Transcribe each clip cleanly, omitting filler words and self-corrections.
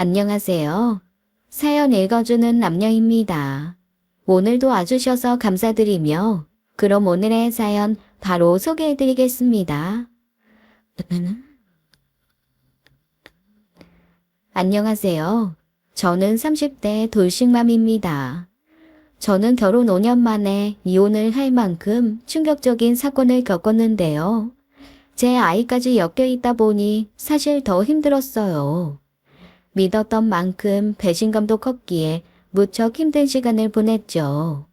안녕하세요. 사연 읽어주는 남녀입니다. 오늘도 와주셔서 감사드리며, 그럼 오늘의 사연 바로 소개해드리겠습니다. 안녕하세요. 저는 30대 돌싱맘입니다. 저는 결혼 5년 만에 이혼을 할 만큼 충격적인 사건을 겪었는데요. 제 아이까지 엮여 있다 보니 사실 더 힘들었어요. 믿었던 만큼 배신감도 컸기에 무척 힘든 시간을 보냈죠.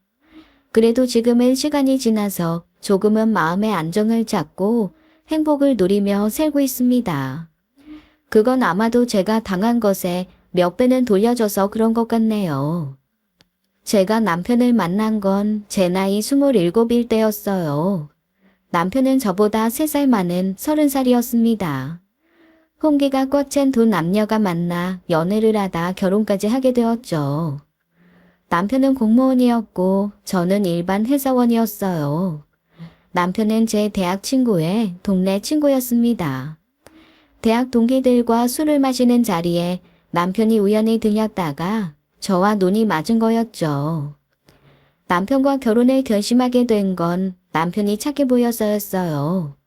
그래도 지금은 시간이 지나서 조금은 마음의 안정을 찾고 행복을 누리며 살고 있습니다. 그건 아마도 제가 당한 것에 몇 배는 돌려줘서 그런 것 같네요. 제가 남편을 만난 건 제 나이 27일 때였어요. 남편은 저보다 3살 많은 30살이었습니다. 홍기가 꽉 찬 두 남녀가 만나 연애를 하다 결혼까지 하게 되었죠. 남편은 공무원이었고 저는 일반 회사원이었어요. 남편은 제 대학 친구의 동네 친구였습니다. 대학 동기들과 술을 마시는 자리에 남편이 우연히 들렸다가 저와 눈이 맞은 거였죠. 남편과 결혼을 결심하게 된 건 남편이 착해 보여서였어요.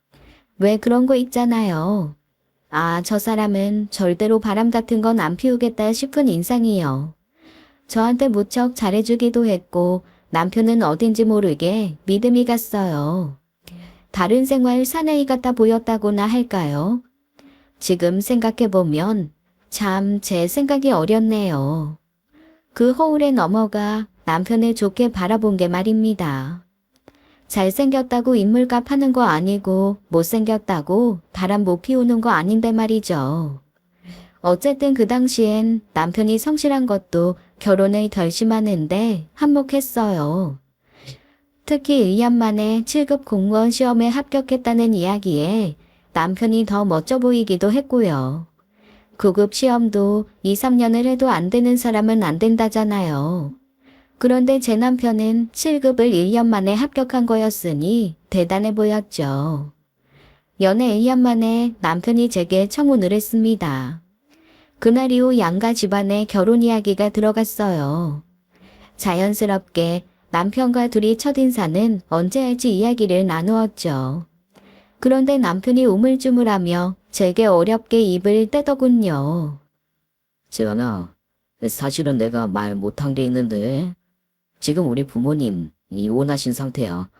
왜 그런 거 있잖아요. 아, 저 사람은 절대로 바람 같은 건 안 피우겠다 싶은 인상이요. 저한테 무척 잘해주기도 했고 남편은 어딘지 모르게 믿음이 갔어요. 다른 생활 사나이 같아 보였다고나 할까요? 지금 생각해보면 참 제 생각이 어렸네요. 그 허울에 넘어가 남편을 좋게 바라본 게 말입니다. 잘생겼다고 인물값 하는 거 아니고 못생겼다고 바람 못 피우는 거 아닌데 말이죠. 어쨌든 그 당시엔 남편이 성실한 것도 결혼을 결심하는데 한몫했어요. 특히 2년 만에 7급 공무원 시험에 합격했다는 이야기에 남편이 더 멋져 보이기도 했고요. 9급 시험도 2, 3년을 해도 안 되는 사람은 안 된다잖아요. 그런데 제 남편은 7급을 1년 만에 합격한 거였으니 대단해 보였죠. 연애 1년 만에 남편이 제게 청혼을 했습니다. 그날 이후 양가 집안에 결혼 이야기가 들어갔어요. 자연스럽게 남편과 둘이 첫인사는 언제 할지 이야기를 나누었죠. 그런데 남편이 우물쭈물하며 제게 어렵게 입을 떼더군요. 재현아, 사실은 내가 말 못한 게 있는데, 지금 우리 부모님 이혼하신 상태야.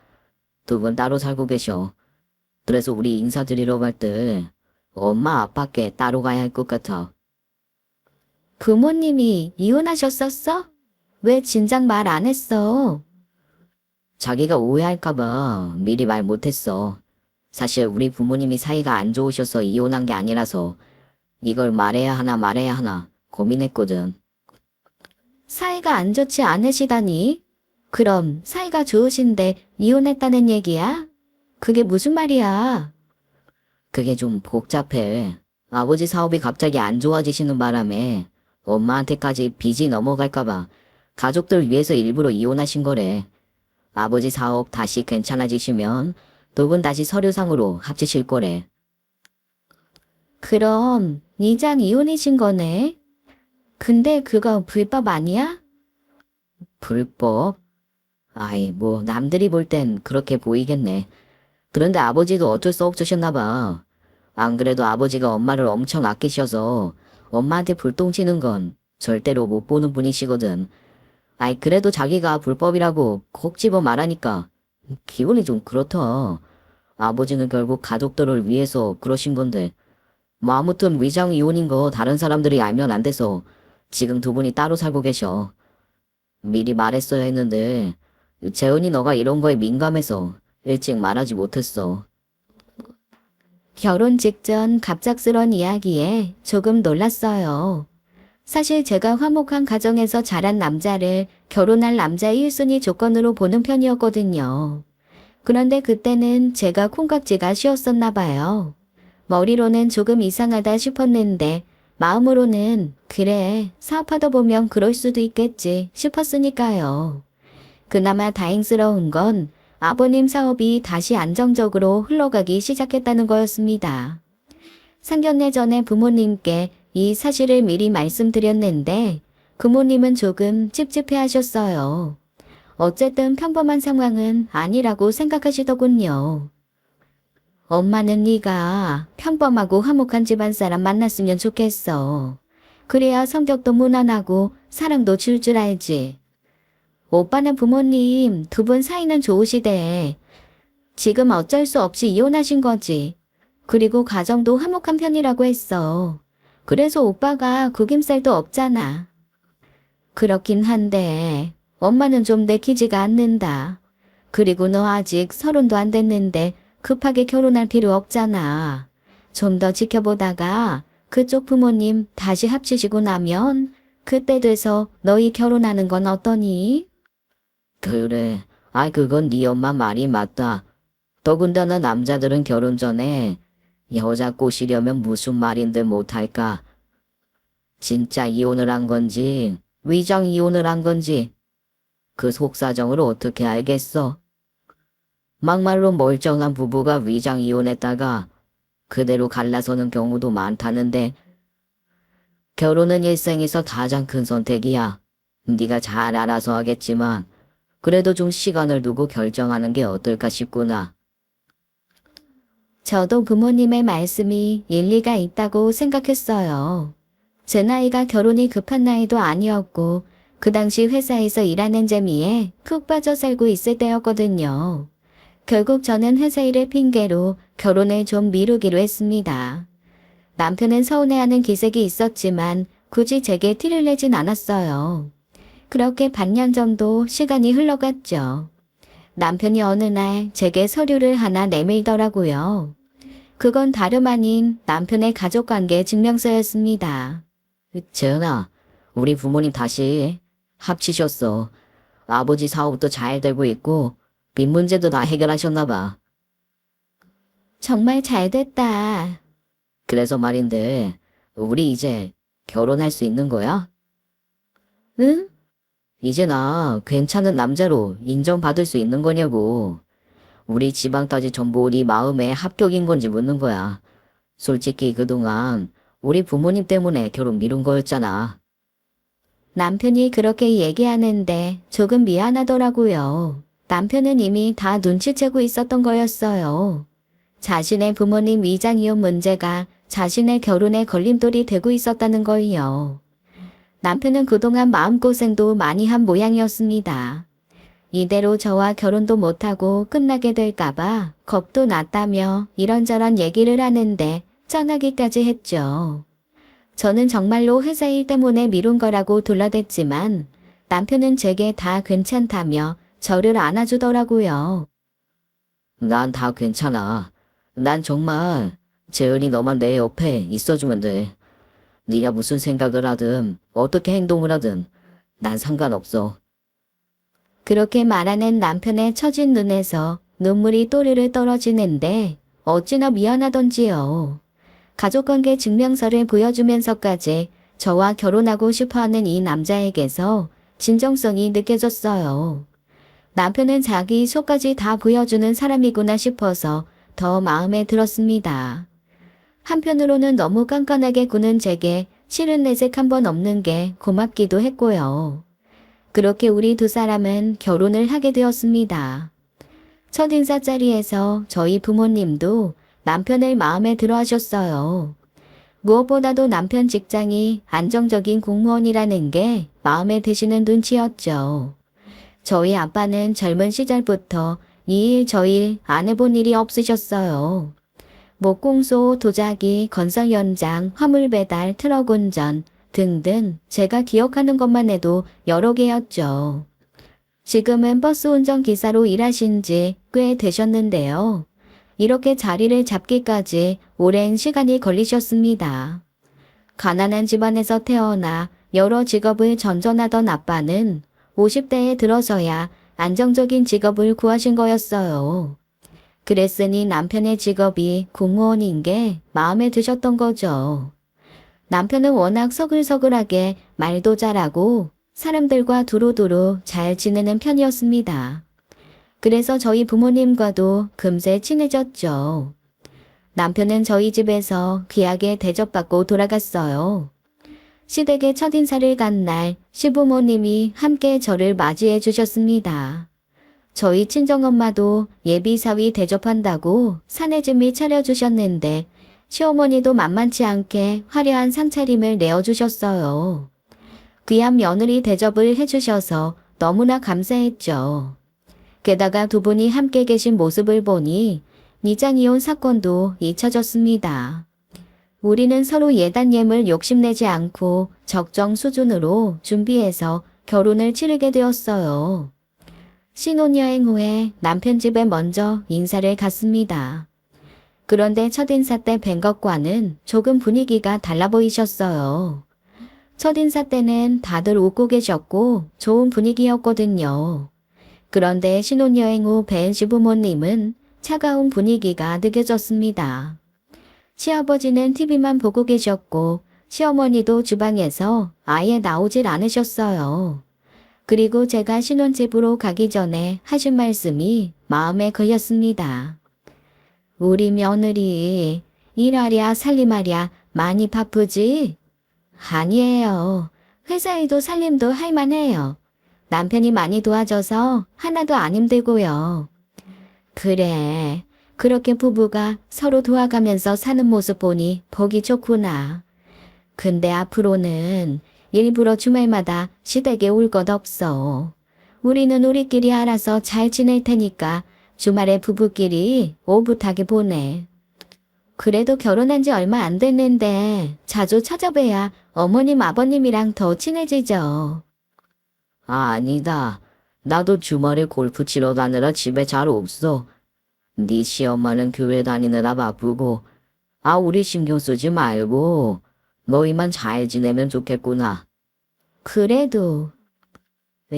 두 분 따로 살고 계셔. 그래서 우리 인사드리러 갈 때 엄마 아빠께 따로 가야 할 것 같아. 부모님이 이혼하셨었어? 왜 진작 말 안 했어? 자기가 오해할까봐 미리 말 못했어. 사실 우리 부모님이 사이가 안 좋으셔서 이혼한 게 아니라서 이걸 말해야 하나 말해야 하나 고민했거든. 사이가 안 좋지 않으시다니? 그럼 사이가 좋으신데 이혼했다는 얘기야? 그게 무슨 말이야? 그게 좀 복잡해. 아버지 사업이 갑자기 안 좋아지시는 바람에 엄마한테까지 빚이 넘어갈까봐 가족들 위해서 일부러 이혼하신 거래. 아버지 사업 다시 괜찮아지시면 두 분 다시 서류상으로 합치실 거래. 그럼 이장 이혼이신 거네? 근데 그거 불법 아니야? 불법? 아이, 뭐 남들이 볼 땐 그렇게 보이겠네. 그런데 아버지도 어쩔 수 없으셨나 봐. 안 그래도 아버지가 엄마를 엄청 아끼셔서 엄마한테 불똥치는 건 절대로 못 보는 분이시거든. 아이, 그래도 자기가 불법이라고 콕 집어 말하니까 기분이 좀 그렇다. 아버지는 결국 가족들을 위해서 그러신 건데. 뭐 아무튼 위장 이혼인 거 다른 사람들이 알면 안 돼서 지금 두 분이 따로 살고 계셔. 미리 말했어야 했는데 재은이 너가 이런 거에 민감해서 일찍 말하지 못했어. 결혼 직전 갑작스런 이야기에 조금 놀랐어요. 사실 제가 화목한 가정에서 자란 남자를 결혼할 남자 1순위 조건으로 보는 편이었거든요. 그런데 그때는 제가 콩깍지가 쉬었었나 봐요. 머리로는 조금 이상하다 싶었는데 마음으로는 그래, 사업하다 보면 그럴 수도 있겠지 싶었으니까요. 그나마 다행스러운 건 아버님 사업이 다시 안정적으로 흘러가기 시작했다는 거였습니다. 상견례 전에 부모님께 이 사실을 미리 말씀드렸는데 부모님은 조금 찝찝해 하셨어요. 어쨌든 평범한 상황은 아니라고 생각하시더군요. 엄마는 네가 평범하고 화목한 집안 사람 만났으면 좋겠어. 그래야 성격도 무난하고 사랑도 줄 줄 알지. 오빠는 부모님 두 분 사이는 좋으시대. 지금 어쩔 수 없이 이혼하신 거지. 그리고 가정도 화목한 편이라고 했어. 그래서 오빠가 구김살도 없잖아. 그렇긴 한데 엄마는 좀 내키지가 않는다. 그리고 너 아직 30도 안 됐는데 급하게 결혼할 필요 없잖아. 좀 더 지켜보다가 그쪽 부모님 다시 합치시고 나면 그때 돼서 너희 결혼하는 건 어떠니? 그래. 그건 네 엄마 말이 맞다. 더군다나 남자들은 결혼 전에 여자 꼬시려면 무슨 말인들 못할까. 진짜 이혼을 한 건지 위장 이혼을 한 건지 그 속사정을 어떻게 알겠어. 막말로 멀쩡한 부부가 위장 이혼했다가 그대로 갈라서는 경우도 많다는데 결혼은 일생에서 가장 큰 선택이야. 네가 잘 알아서 하겠지만 그래도 좀 시간을 두고 결정하는 게 어떨까 싶구나. 저도 부모님의 말씀이 일리가 있다고 생각했어요. 제 나이가 결혼이 급한 나이도 아니었고 그 당시 회사에서 일하는 재미에 푹 빠져 살고 있을 때였거든요. 결국 저는 회사 일을 핑계로 결혼을 좀 미루기로 했습니다. 남편은 서운해하는 기색이 있었지만 굳이 제게 티를 내진 않았어요. 그렇게 반년 정도 시간이 흘러갔죠. 남편이 어느 날 제게 서류를 하나 내밀더라고요. 그건 다름 아닌 남편의 가족관계 증명서였습니다. 재은아, 우리 부모님 다시 합치셨어. 아버지 사업도 잘 되고 있고 빚 문제도 다 해결하셨나 봐. 정말 잘 됐다. 그래서 말인데 우리 이제 결혼할 수 있는 거야? 응? 이제 나 괜찮은 남자로 인정받을 수 있는 거냐고. 우리 지방까지 전부 네 마음에 합격인 건지 묻는 거야. 솔직히 그동안 우리 부모님 때문에 결혼 미룬 거였잖아. 남편이 그렇게 얘기하는데 조금 미안하더라고요. 남편은 이미 다 눈치채고 있었던 거였어요. 자신의 부모님 위장 이혼 문제가 자신의 결혼에 걸림돌이 되고 있었다는 걸요. 남편은 그동안 마음고생도 많이 한 모양이었습니다. 이대로 저와 결혼도 못하고 끝나게 될까봐 겁도 났다며 이런저런 얘기를 하는데 짠하기까지 했죠. 저는 정말로 회사 일 때문에 미룬 거라고 둘러댔지만 남편은 제게 다 괜찮다며 저를 안아주더라고요. 난 다 괜찮아. 난 정말 재은이 너만 내 옆에 있어주면 돼. 네가 무슨 생각을 하든 어떻게 행동을 하든 난 상관없어. 그렇게 말하는 남편의 처진 눈에서 눈물이 또르르 떨어지는데 어찌나 미안하던지요. 가족관계 증명서를 보여주면서까지 저와 결혼하고 싶어하는 이 남자에게서 진정성이 느껴졌어요. 남편은 자기 속까지 다 보여주는 사람이구나 싶어서 더 마음에 들었습니다. 한편으로는 너무 깐깐하게 구는 제게 싫은 내색 한 번 없는 게 고맙기도 했고요. 그렇게 우리 두 사람은 결혼을 하게 되었습니다. 첫인사 자리에서 저희 부모님도 남편을 마음에 들어 하셨어요. 무엇보다도 남편 직장이 안정적인 공무원이라는 게 마음에 드시는 눈치였죠. 저희 아빠는 젊은 시절부터 이 일 저 일 안 해본 일이 없으셨어요. 목공소, 도자기, 건설 현장, 화물 배달, 트럭 운전 등등 제가 기억하는 것만 해도 여러 개였죠. 지금은 버스 운전기사로 일하신 지 꽤 되셨는데요. 이렇게 자리를 잡기까지 오랜 시간이 걸리셨습니다. 가난한 집안에서 태어나 여러 직업을 전전하던 아빠는 50대에 들어서야 안정적인 직업을 구하신 거였어요. 그랬으니 남편의 직업이 공무원인 게 마음에 드셨던 거죠. 남편은 워낙 서글서글하게 말도 잘하고 사람들과 두루두루 잘 지내는 편이었습니다. 그래서 저희 부모님과도 금세 친해졌죠. 남편은 저희 집에서 귀하게 대접받고 돌아갔어요. 시댁의 첫인사를 간 날 시부모님이 함께 저를 맞이해 주셨습니다. 저희 친정엄마도 예비사위 대접한다고 사내짐을 차려주셨는데 시어머니도 만만치 않게 화려한 상차림을 내어주셨어요. 귀한 며느리 대접을 해주셔서 너무나 감사했죠. 게다가 두 분이 함께 계신 모습을 보니 이장이혼 사건도 잊혀졌습니다. 우리는 서로 예단예물 욕심내지 않고 적정 수준으로 준비해서 결혼을 치르게 되었어요. 신혼여행 후에 남편 집에 먼저 인사를 갔습니다. 그런데 첫인사 때 뵌 것과는 조금 분위기가 달라 보이셨어요. 첫인사 때는 다들 웃고 계셨고 좋은 분위기였거든요. 그런데 신혼여행 후 뵌 시부모님은 차가운 분위기가 느껴졌습니다. 시아버지는 TV만 보고 계셨고 시어머니도 주방에서 아예 나오질 않으셨어요. 그리고 제가 신혼집으로 가기 전에 하신 말씀이 마음에 걸렸습니다. 우리 며느리 일하랴 살림하랴 많이 바쁘지? 아니에요. 회사에도 살림도 할 만해요. 남편이 많이 도와줘서 하나도 안 힘들고요. 그래, 그렇게 부부가 서로 도와가면서 사는 모습 보니 보기 좋구나. 근데 앞으로는 일부러 주말마다 시댁에 올 것 없어. 우리는 우리끼리 알아서 잘 지낼 테니까 주말에 부부끼리 오붓하게 보내. 그래도 결혼한 지 얼마 안 됐는데 자주 찾아뵈야 어머님 아버님이랑 더 친해지죠. 아니다. 나도 주말에 골프 치러 가느라 집에 잘 없어. 네 시엄마는 교회 다니느라 바쁘고, 우리 신경 쓰지 말고 너희만 잘 지내면 좋겠구나. 그래도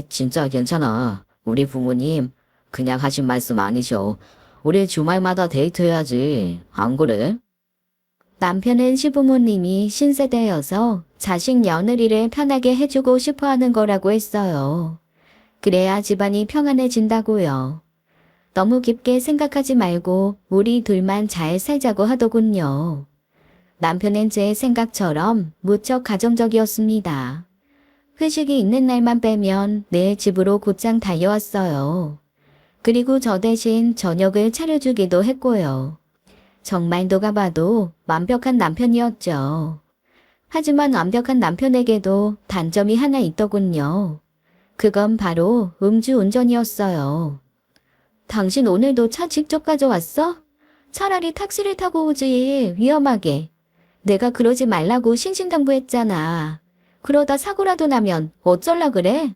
진짜 괜찮아. 우리 부모님 그냥 하신 말씀 아니셔. 우리 주말마다 데이트해야지. 안 그래? 남편은 시부모님이 신세대여서 자식 며느리를 편하게 해주고 싶어 하는 거라고 했어요. 그래야 집안이 평안해진다고요. 너무 깊게 생각하지 말고 우리 둘만 잘 살자고 하더군요. 남편은 제 생각처럼 무척 가정적이었습니다. 회식이 있는 날만 빼면 내 집으로 곧장 달려왔어요. 그리고 저 대신 저녁을 차려주기도 했고요. 정말 누가 봐도 완벽한 남편이었죠. 하지만 완벽한 남편에게도 단점이 하나 있더군요. 그건 바로 음주운전이었어요. 당신 오늘도 차 직접 가져왔어? 차라리 택시를 타고 오지, 위험하게. 내가 그러지 말라고 신신당부했잖아. 그러다 사고라도 나면 어쩔라 그래?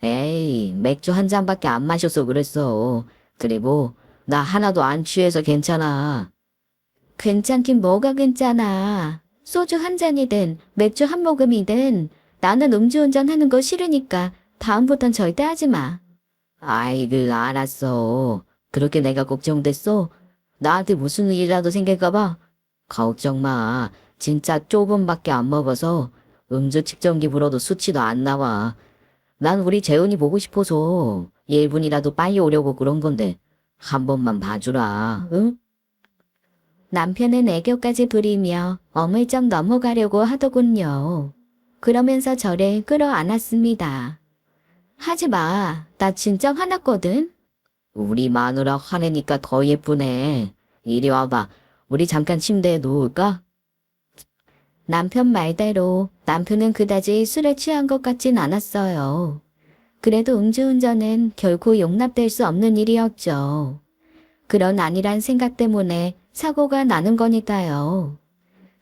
에이, 맥주 한 잔밖에 안 마셔서 그랬어. 그리고 나 하나도 안 취해서 괜찮아. 괜찮긴 뭐가 괜찮아. 소주 한 잔이든 맥주 한 모금이든 나는 음주운전 하는 거 싫으니까 다음부턴 절대 하지 마. 알았어. 그렇게 내가 걱정됐어? 나한테 무슨 일이라도 생길까봐? 걱정 마. 진짜 조금밖에 안 먹어서 음주 측정기 불어도 수치도 안 나와. 난 우리 재훈이 보고 싶어서 1분이라도 빨리 오려고 그런 건데 한 번만 봐주라, 응? 남편은 애교까지 부리며 어물쩍 넘어가려고 하더군요. 그러면서 저를 끌어안았습니다. 하지 마. 나 진짜 화났거든. 우리 마누라 화내니까 더 예쁘네. 이리 와봐. 우리 잠깐 침대에 누울까? 남편 말대로 남편은 그다지 술에 취한 것 같진 않았어요. 그래도 음주운전은 결코 용납될 수 없는 일이었죠. 그런 안일한 생각 때문에 사고가 나는 거니까요.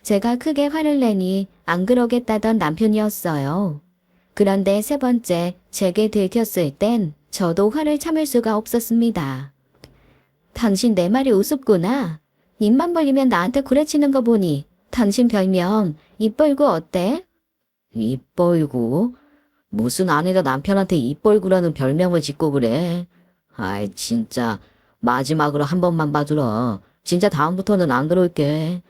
제가 크게 화를 내니 안 그러겠다던 남편이었어요. 그런데 세 번째 제게 들켰을 땐 저도 화를 참을 수가 없었습니다. 당신 내 말이 우습구나. 입만 벌리면 나한테 구레치는 거 보니 당신 별명 입 벌구 어때? 입 벌고? 무슨 아내가 남편한테 입 벌구라는 별명을 짓고 그래. 아이, 진짜. 마지막으로 한 번만 봐주라. 진짜 다음부터는 안 그럴게.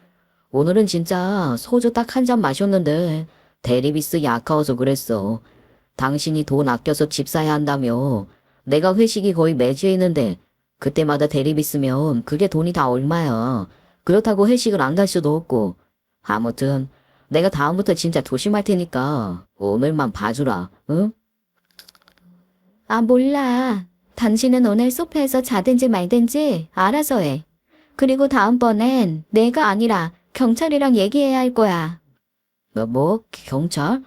오늘은 진짜 소주 딱 한 잔 마셨는데 대리비스 아까워서 그랬어. 당신이 돈 아껴서 집 사야 한다며. 내가 회식이 거의 매주에 있는데 그때마다 대리비스면 그게 돈이 다 얼마야. 그렇다고 회식을 안 갈 수도 없고. 아무튼 내가 다음부터 진짜 조심할 테니까 오늘만 봐주라. 응? 아, 몰라. 당신은 오늘 소파에서 자든지 말든지 알아서 해. 그리고 다음번엔 내가 아니라 경찰이랑 얘기해야 할 거야. 뭐? 경찰?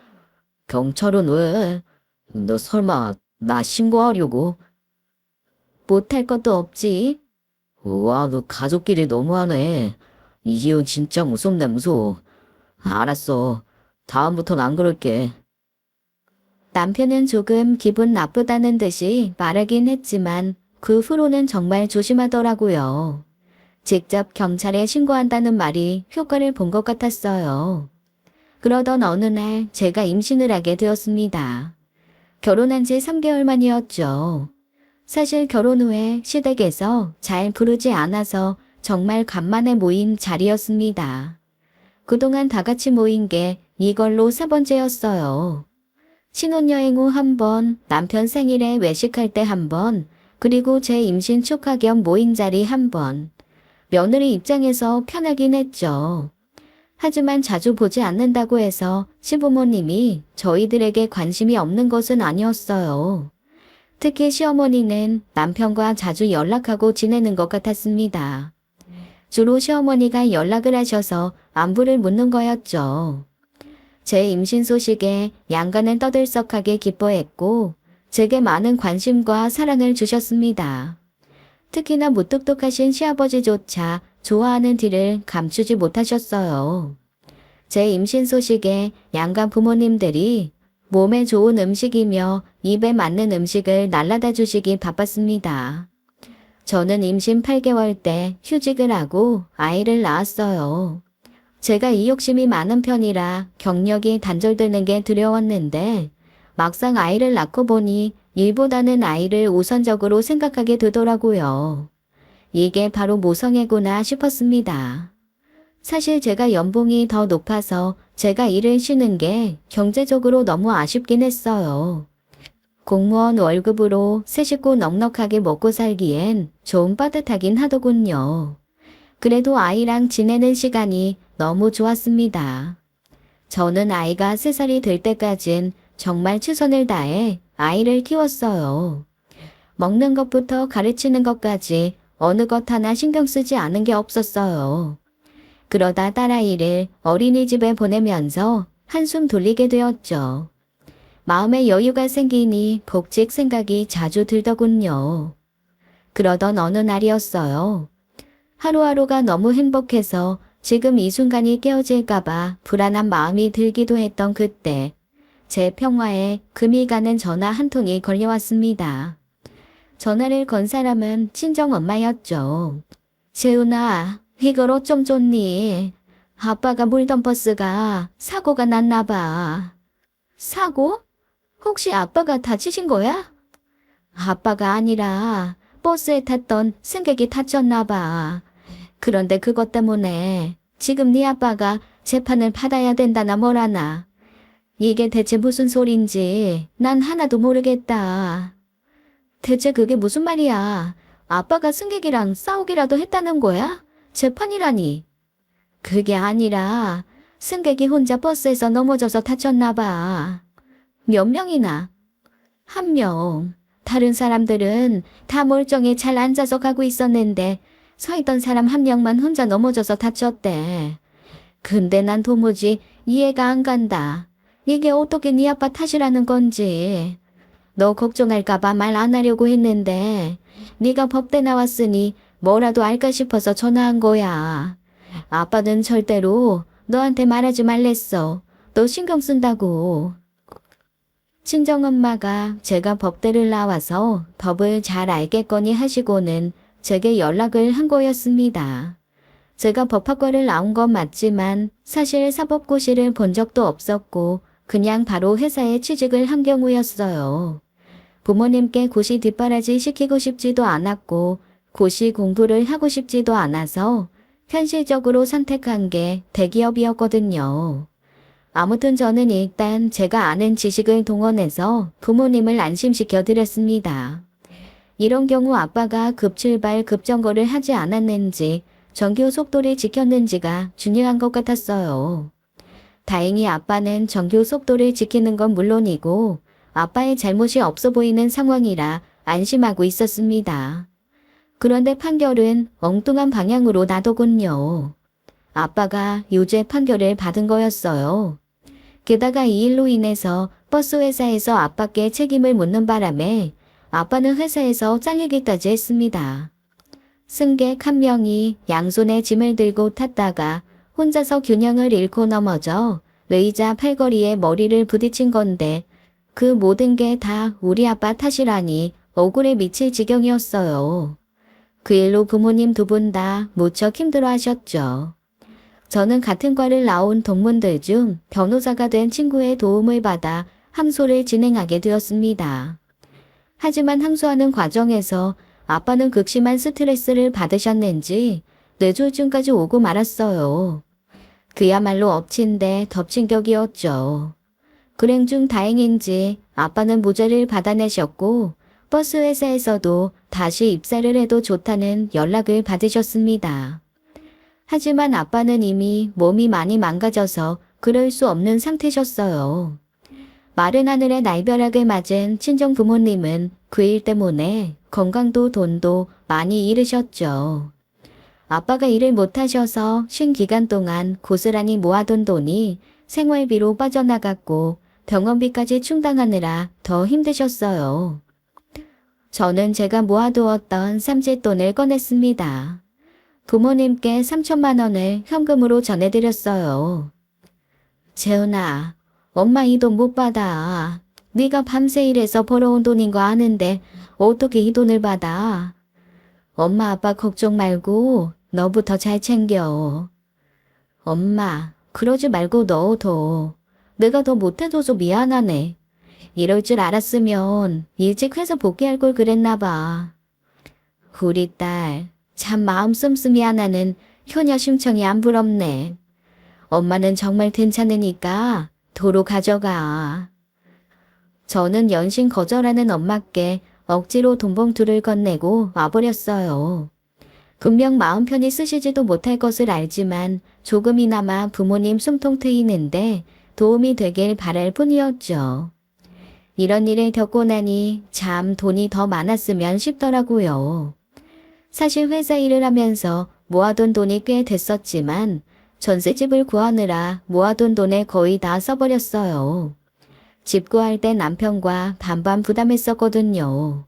경찰은 왜? 너 설마 나 신고하려고? 못할 것도 없지. 우와, 너 가족끼리 너무하네. 이지훈 진짜 무섭네, 무서워. 알았어. 다음부턴 안 그럴게. 남편은 조금 기분 나쁘다는 듯이 말하긴 했지만 그 후로는 정말 조심하더라고요. 직접 경찰에 신고한다는 말이 효과를 본 것 같았어요. 그러던 어느 날 제가 임신을 하게 되었습니다. 결혼한 지 3개월 만이었죠. 사실 결혼 후에 시댁에서 잘 부르지 않아서 정말 간만에 모인 자리였습니다. 그동안 다 같이 모인 게 이걸로 4번째였어요. 신혼여행 후 한 번, 남편 생일에 외식할 때 한 번, 그리고 제 임신 축하 겸 모인 자리 한 번. 며느리 입장에서 편하긴 했죠. 하지만 자주 보지 않는다고 해서 시부모님이 저희들에게 관심이 없는 것은 아니었어요. 특히 시어머니는 남편과 자주 연락하고 지내는 것 같았습니다. 주로 시어머니가 연락을 하셔서 안부를 묻는 거였죠. 제 임신 소식에 양가는 떠들썩하게 기뻐했고 제게 많은 관심과 사랑을 주셨습니다. 특히나 무뚝뚝하신 시아버지조차 좋아하는 뒤를 감추지 못하셨어요. 제 임신 소식에 양가 부모님들이 몸에 좋은 음식이며 입에 맞는 음식을 날라다 주시기 바빴습니다. 저는 임신 8개월 때 휴직을 하고 아이를 낳았어요. 제가 이욕심이 많은 편이라 경력이 단절되는 게 두려웠는데 막상 아이를 낳고 보니 일보다는 아이를 우선적으로 생각하게 되더라고요. 이게 바로 모성애구나 싶었습니다. 사실 제가 연봉이 더 높아서 제가 일을 쉬는 게 경제적으로 너무 아쉽긴 했어요. 공무원 월급으로 세 식구 넉넉하게 먹고 살기엔 좀 빠듯하긴 하더군요. 그래도 아이랑 지내는 시간이 너무 좋았습니다. 저는 아이가 3살이 될 때까진 정말 최선을 다해 아이를 키웠어요. 먹는 것부터 가르치는 것까지 어느 것 하나 신경 쓰지 않은 게 없었어요. 그러다 딸아이를 어린이집에 보내면서 한숨 돌리게 되었죠. 마음에 여유가 생기니 복직 생각이 자주 들더군요. 그러던 어느 날이었어요. 하루하루가 너무 행복해서 지금 이 순간이 깨어질까봐 불안한 마음이 들기도 했던 그때 제 평화에 금이 가는 전화 한 통이 걸려왔습니다. 전화를 건 사람은 친정엄마였죠. 재훈아, 이걸 어쩜 좋니? 아빠가 몰던 버스가 사고가 났나 봐. 사고? 혹시 아빠가 다치신 거야? 아빠가 아니라 버스에 탔던 승객이 다쳤나 봐. 그런데 그것 때문에 지금 네 아빠가 재판을 받아야 된다나 뭐라나. 이게 대체 무슨 소린지 난 하나도 모르겠다. 대체 그게 무슨 말이야? 아빠가 승객이랑 싸우기라도 했다는 거야? 재판이라니. 그게 아니라 승객이 혼자 버스에서 넘어져서 다쳤나 봐. 몇 명이나? 1명. 다른 사람들은 다 멀쩡히 잘 앉아서 가고 있었는데 서 있던 사람 1명만 혼자 넘어져서 다쳤대. 근데 난 도무지 이해가 안 간다. 이게 어떻게 네 아빠 탓이라는 건지. 너 걱정할까봐 말 안 하려고 했는데 네가 법대 나왔으니 뭐라도 알까 싶어서 전화한 거야. 아빠는 절대로 너한테 말하지 말랬어. 너 신경 쓴다고. 친정엄마가 제가 법대를 나와서 법을 잘 알겠거니 하시고는 제게 연락을 한 거였습니다. 제가 법학과를 나온 건 맞지만 사실 사법고시를 본 적도 없었고 그냥 바로 회사에 취직을 한 경우였어요. 부모님께 고시 뒷바라지 시키고 싶지도 않았고 고시 공부를 하고 싶지도 않아서 현실적으로 선택한 게 대기업이었거든요. 아무튼 저는 일단 제가 아는 지식을 동원해서 부모님을 안심시켜 드렸습니다. 이런 경우 아빠가 급출발 급정거를 하지 않았는지 정규 속도를 지켰는지가 중요한 것 같았어요. 다행히 아빠는 정규 속도를 지키는 건 물론이고 아빠의 잘못이 없어 보이는 상황이라 안심하고 있었습니다. 그런데 판결은 엉뚱한 방향으로 나더군요. 아빠가 유죄 판결을 받은 거였어요. 게다가 이 일로 인해서 버스 회사에서 아빠께 책임을 묻는 바람에 아빠는 회사에서 잘리기까지 했습니다. 승객 한 명이 양손에 짐을 들고 탔다가 혼자서 균형을 잃고 넘어져 의자 팔걸이에 머리를 부딪힌 건데 그 모든 게 다 우리 아빠 탓이라니 억울해 미칠 지경이었어요. 그 일로 부모님 두 분 다 무척 힘들어 하셨죠. 저는 같은 과를 나온 동문들 중 변호사가 된 친구의 도움을 받아 항소를 진행하게 되었습니다. 하지만 항소하는 과정에서 아빠는 극심한 스트레스를 받으셨는지 뇌졸중까지 오고 말았어요. 그야말로 엎친 데 덮친 격이었죠. 불행 중 다행인지 아빠는 무죄를 받아내셨고 버스 회사에서도 다시 입사를 해도 좋다는 연락을 받으셨습니다. 하지만 아빠는 이미 몸이 많이 망가져서 그럴 수 없는 상태셨어요. 마른 하늘에 날벼락을 맞은 친정 부모님은 그 일 때문에 건강도 돈도 많이 잃으셨죠. 아빠가 일을 못하셔서 쉰 기간 동안 고스란히 모아둔 돈이 생활비로 빠져나갔고 병원비까지 충당하느라 더 힘드셨어요. 저는 제가 모아두었던 삼짓돈을 꺼냈습니다. 부모님께 3천만 원을 현금으로 전해드렸어요. 재훈아, 엄마 이 돈 못 받아. 네가 밤새 일해서 벌어온 돈인 거 아는데 어떻게 이 돈을 받아? 엄마 아빠 걱정 말고 너부터 잘 챙겨. 엄마, 그러지 말고 넣어둬. 내가 더 못해줘서 미안하네. 이럴 줄 알았으면 일찍 회사 복귀할 걸 그랬나 봐. 우리 딸, 참 마음 씀씀이 하나는 효녀 심청이 안 부럽네. 엄마는 정말 괜찮으니까 도로 가져가. 저는 연신 거절하는 엄마께 억지로 돈봉투를 건네고 와버렸어요. 분명 마음 편히 쓰시지도 못할 것을 알지만 조금이나마 부모님 숨통 트이는데 도움이 되길 바랄 뿐이었죠. 이런 일을 겪고 나니 참 돈이 더 많았으면 싶더라고요. 사실 회사 일을 하면서 모아둔 돈이 꽤 됐었지만 전셋집을 구하느라 모아둔 돈을 거의 다 써버렸어요. 집 구할 때 남편과 반반 부담했었거든요.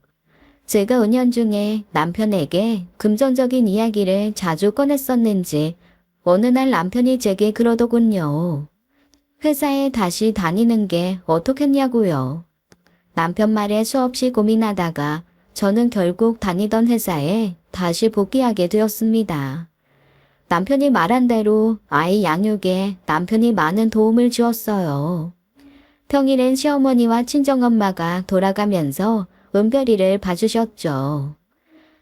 제가 은연중에 남편에게 금전적인 이야기를 자주 꺼냈었는지 어느 날 남편이 제게 그러더군요. 회사에 다시 다니는 게 어떻겠냐고요. 남편 말에 수없이 고민하다가 저는 결국 다니던 회사에 다시 복귀하게 되었습니다. 남편이 말한 대로 아이 양육에 남편이 많은 도움을 주었어요. 평일엔 시어머니와 친정엄마가 돌아가면서 은별이를 봐주셨죠.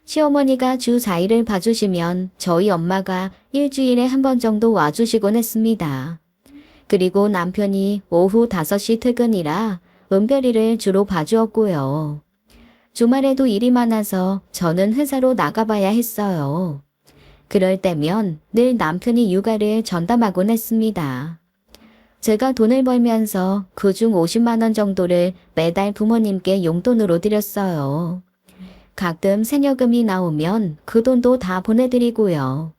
시어머니가 주 4일을 봐주시면 저희 엄마가 일주일에 한 번 정도 와주시곤 했습니다. 그리고 남편이 오후 5시 퇴근이라 은별이를 주로 봐주었고요. 주말에도 일이 많아서 저는 회사로 나가봐야 했어요. 그럴 때면 늘 남편이 육아를 전담하곤 했습니다. 제가 돈을 벌면서 그중 50만 원 정도를 매달 부모님께 용돈으로 드렸어요. 가끔 생여금이 나오면 그 돈도 다 보내드리고요.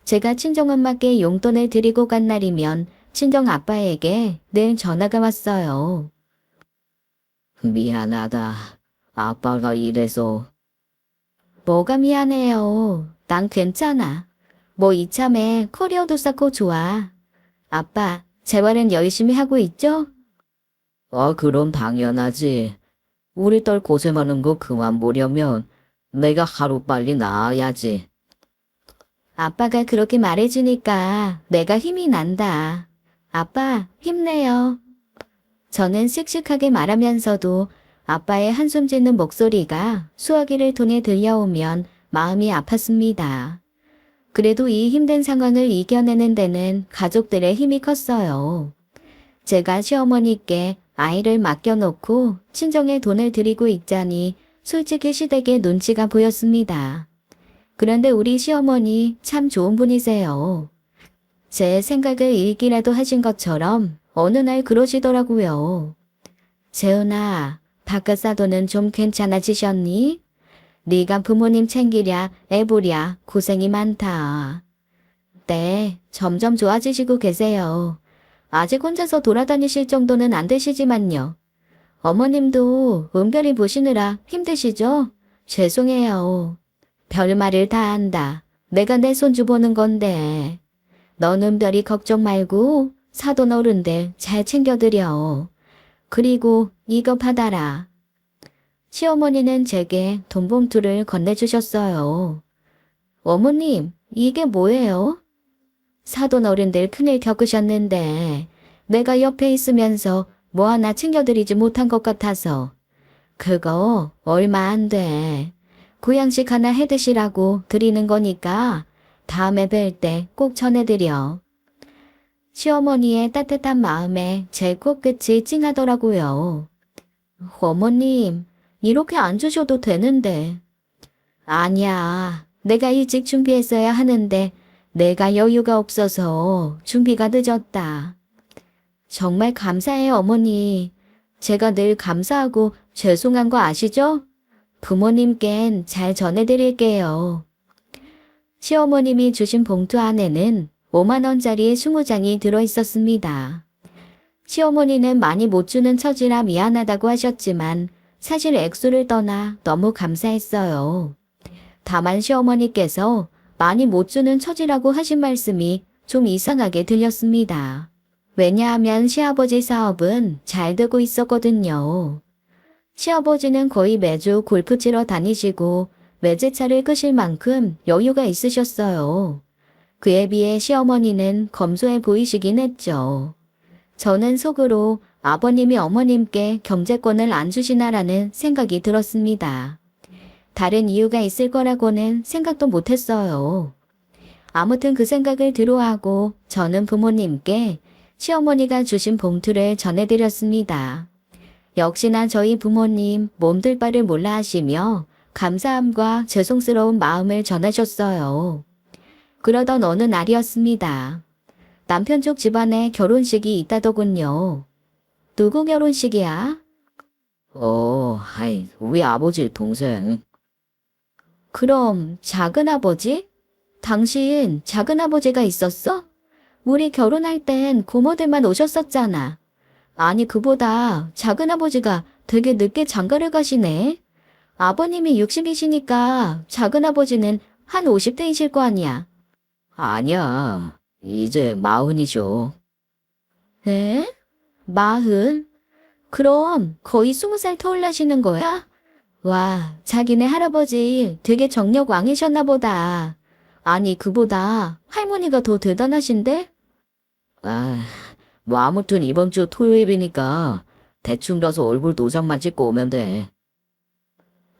제가 친정엄마께 용돈을 드리고 간 날이면 친정아빠에게 늘 전화가 왔어요. 미안하다. 아빠가 이래서. 뭐가 미안해요. 난 괜찮아. 뭐 이참에 커리어도 쌓고 좋아. 아빠, 재활은 열심히 하고 있죠? 그럼 당연하지. 우리 딸 고생하는 거 그만 보려면 내가 하루빨리 나아야지. 아빠가 그렇게 말해주니까 내가 힘이 난다. 아빠, 힘내요. 저는 씩씩하게 말하면서도 아빠의 한숨 짓는 목소리가 수화기를 통해 들려오면 마음이 아팠습니다. 그래도 이 힘든 상황을 이겨내는 데는 가족들의 힘이 컸어요. 제가 시어머니께 아이를 맡겨놓고 친정에 돈을 드리고 있자니 솔직히 시댁의 눈치가 보였습니다. 그런데 우리 시어머니 참 좋은 분이세요. 제 생각을 읽기라도 하신 것처럼 어느 날 그러시더라고요. 재은아, 바깥 사도는 좀 괜찮아지셨니? 네가 부모님 챙기랴, 애 보랴, 고생이 많다. 네, 점점 좋아지시고 계세요. 아직 혼자서 돌아다니실 정도는 안 되시지만요. 어머님도 은별이 보시느라 힘드시죠? 죄송해요. 별말을 다 한다. 내가 내 손주 보는 건데. 넌 은별이 걱정 말고 사돈 어른들 잘 챙겨드려. 그리고 이거 받아라. 시어머니는 제게 돈봉투를 건네주셨어요. 어머님, 이게 뭐예요? 사돈 어른들 큰일 겪으셨는데 내가 옆에 있으면서 뭐 하나 챙겨드리지 못한 것 같아서. 그거 얼마 안 돼. 구양식 하나 해드시라고 드리는 거니까 다음에 뵐 때 꼭 전해드려. 시어머니의 따뜻한 마음에 제 코끝이 찡하더라고요. 어머님, 이렇게 안 주셔도 되는데. 아니야, 내가 일찍 준비했어야 하는데 내가 여유가 없어서 준비가 늦었다. 정말 감사해요, 어머니. 제가 늘 감사하고 죄송한 거 아시죠? 부모님껜 잘 전해드릴게요. 시어머님이 주신 봉투 안에는 5만 원짜리 20장이 들어있었습니다. 시어머니는 많이 못 주는 처지라 미안하다고 하셨지만 사실 액수를 떠나 너무 감사했어요. 다만 시어머니께서 많이 못 주는 처지라고 하신 말씀이 좀 이상하게 들렸습니다. 왜냐하면 시아버지 사업은 잘 되고 있었거든요. 시아버지는 거의 매주 골프 치러 다니시고 외제차를 끄실 만큼 여유가 있으셨어요. 그에 비해 시어머니는 검소해 보이시긴 했죠. 저는 속으로 아버님이 어머님께 경제권을 안 주시나라는 생각이 들었습니다. 다른 이유가 있을 거라고는 생각도 못했어요. 아무튼 그 생각을 뒤로하고 저는 부모님께 시어머니가 주신 봉투를 전해드렸습니다. 역시나 저희 부모님 몸둘 바를 몰라 하시며 감사함과 죄송스러운 마음을 전하셨어요. 그러던 어느 날이었습니다. 남편 쪽 집안에 결혼식이 있다더군요. 누구 결혼식이야? 우리 아버지 동생. 그럼 작은아버지? 당신 작은아버지가 있었어? 우리 결혼할 땐 고모들만 오셨었잖아. 아니 그보다 작은아버지가 되게 늦게 장가를 가시네. 아버님이 60이시니까 작은아버지는 한 50대이실 거 아니야. 아니야, 이제 40이죠. 에? 40? 그럼 거의 20살 터울나시는 거야? 와, 자기네 할아버지 되게 정력 왕이셨나 보다. 아니 그보다 할머니가 더 대단하신데? 뭐 아무튼 이번 주 토요일이니까 대충 가서 얼굴 도장만 찍고 오면 돼.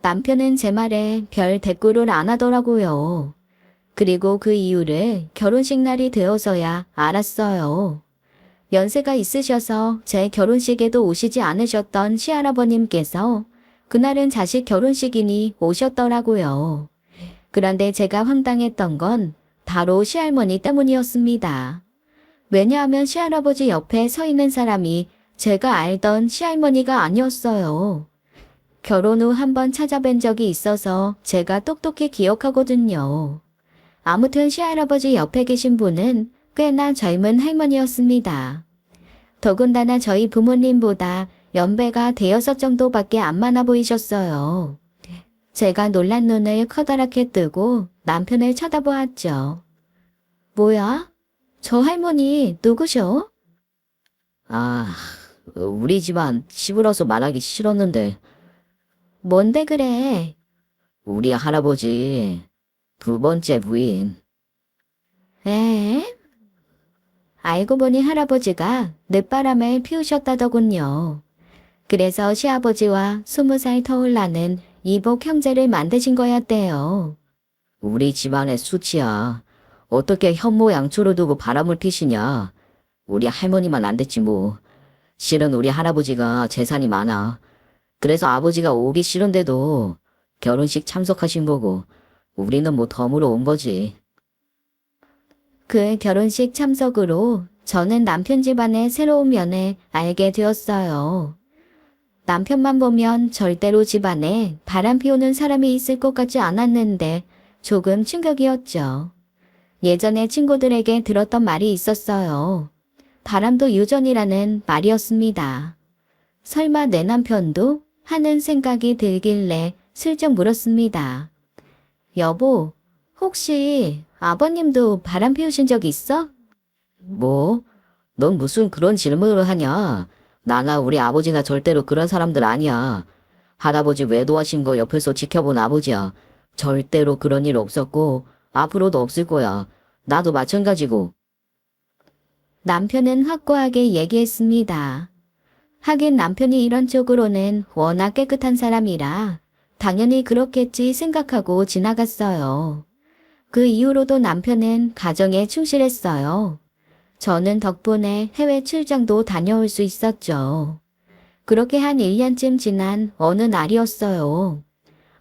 남편은 제 말에 별 대꾸를 안 하더라고요. 그리고 그 이유를 결혼식 날이 되어서야 알았어요. 연세가 있으셔서 제 결혼식에도 오시지 않으셨던 시할아버님께서 그날은 자식 결혼식이니 오셨더라고요. 그런데 제가 황당했던 건 바로 시할머니 때문이었습니다. 왜냐하면 시할아버지 옆에 서 있는 사람이 제가 알던 시할머니가 아니었어요. 결혼 후 한 번 찾아뵌 적이 있어서 제가 똑똑히 기억하거든요. 아무튼 시할아버지 옆에 계신 분은 꽤나 젊은 할머니였습니다. 더군다나 저희 부모님보다 연배가 대여섯 정도밖에 안 많아 보이셨어요. 제가 놀란 눈을 커다랗게 뜨고 남편을 쳐다보았죠. 뭐야? 저 할머니 누구셔? 우리 집안 시부러서 말하기 싫었는데 뭔데 그래? 우리 할아버지 두 번째 부인. 에? 알고 보니 할아버지가 늦바람을 피우셨다더군요. 그래서 시아버지와 20살 터울나는 이복 형제를 만드신 거였대요. 우리 집안의 수치야. 어떻게 현모양초를 두고 바람을 피시냐. 우리 할머니만 안 됐지 뭐. 실은 우리 할아버지가 재산이 많아. 그래서 아버지가 오기 싫은데도 결혼식 참석하신 거고 우리는 뭐 덤으로 온 거지. 그 결혼식 참석으로 저는 남편 집안의 새로운 면을 알게 되었어요. 남편만 보면 절대로 집안에 바람 피우는 사람이 있을 것 같지 않았는데 조금 충격이었죠. 예전에 친구들에게 들었던 말이 있었어요. 바람도 유전이라는 말이었습니다. 설마 내 남편도 하는 생각이 들길래 슬쩍 물었습니다. 여보, 혹시 아버님도 바람 피우신 적 있어? 뭐? 넌 무슨 그런 질문을 하냐? 나나 우리 아버지나 절대로 그런 사람들 아니야. 할아버지 외도하신 거 옆에서 지켜본 아버지야. 절대로 그런 일 없었고 앞으로도 없을 거야. 나도 마찬가지고. 남편은 확고하게 얘기했습니다. 하긴 남편이 이런 쪽으로는 워낙 깨끗한 사람이라 당연히 그렇겠지 생각하고 지나갔어요. 그 이후로도 남편은 가정에 충실했어요. 저는 덕분에 해외 출장도 다녀올 수 있었죠. 그렇게 한 1년쯤 지난 어느 날이었어요.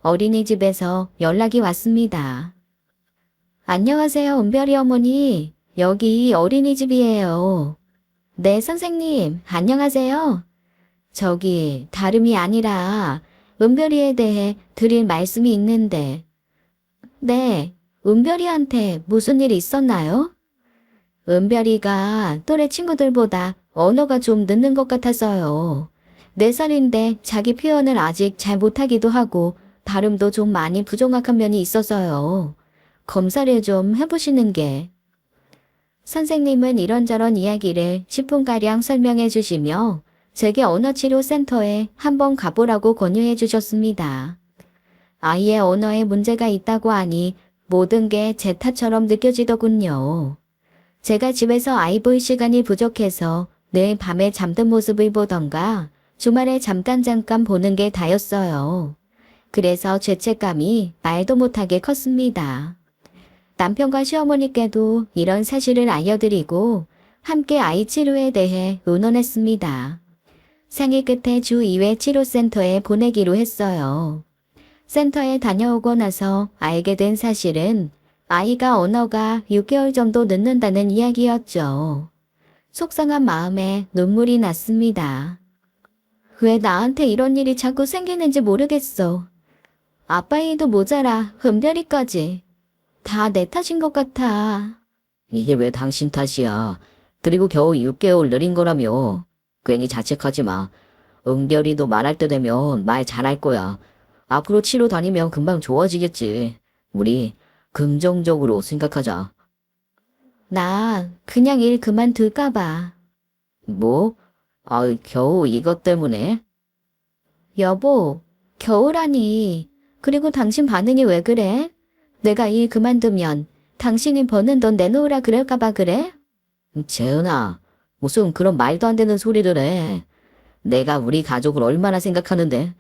어린이집에서 연락이 왔습니다. 안녕하세요, 은별이 어머니. 여기 어린이집이에요. 네, 선생님. 안녕하세요. 저기 다름이 아니라 은별이에 대해 드릴 말씀이 있는데. 네, 은별이한테 무슨 일 있었나요? 은별이가 또래 친구들보다 언어가 좀 늦는 것 같아서요. 4살인데 자기 표현을 아직 잘 못하기도 하고 발음도 좀 많이 부정확한 면이 있어서요. 검사를 좀 해보시는 게. 선생님은 이런저런 이야기를 10분가량 설명해 주시며 제게 언어치료센터에 한번 가보라고 권유해 주셨습니다. 아이의 언어에 문제가 있다고 하니 모든 게 제 탓처럼 느껴지더군요. 제가 집에서 아이 볼 시간이 부족해서 늘 밤에 잠든 모습을 보던가 주말에 잠깐 보는 게 다였어요. 그래서 죄책감이 말도 못하게 컸습니다. 남편과 시어머니께도 이런 사실을 알려드리고 함께 아이 치료에 대해 의논했습니다. 상의 끝에 주 2회 치료센터에 보내기로 했어요. 센터에 다녀오고 나서 알게 된 사실은 아이가 언어가 6개월 정도 늦는다는 이야기였죠. 속상한 마음에 눈물이 났습니다. 왜 나한테 이런 일이 자꾸 생기는지 모르겠어. 아빠 일도 모자라 은별이까지. 다 내 탓인 것 같아. 이게 왜 당신 탓이야. 그리고 겨우 6개월 느린 거라며. 괜히 자책하지 마. 은별이도 말할 때 되면 말 잘할 거야. 앞으로 치료 다니면 금방 좋아지겠지. 우리 긍정적으로 생각하자. 나 그냥 일 그만둘까 봐. 뭐? 겨우 이것 때문에? 여보, 겨우라니. 그리고 당신 반응이 왜 그래? 내가 일 그만두면 당신이 버는 돈 내놓으라 그럴까 봐 그래? 재은아, 무슨 그런 말도 안 되는 소리를 해. 내가 우리 가족을 얼마나 생각하는데.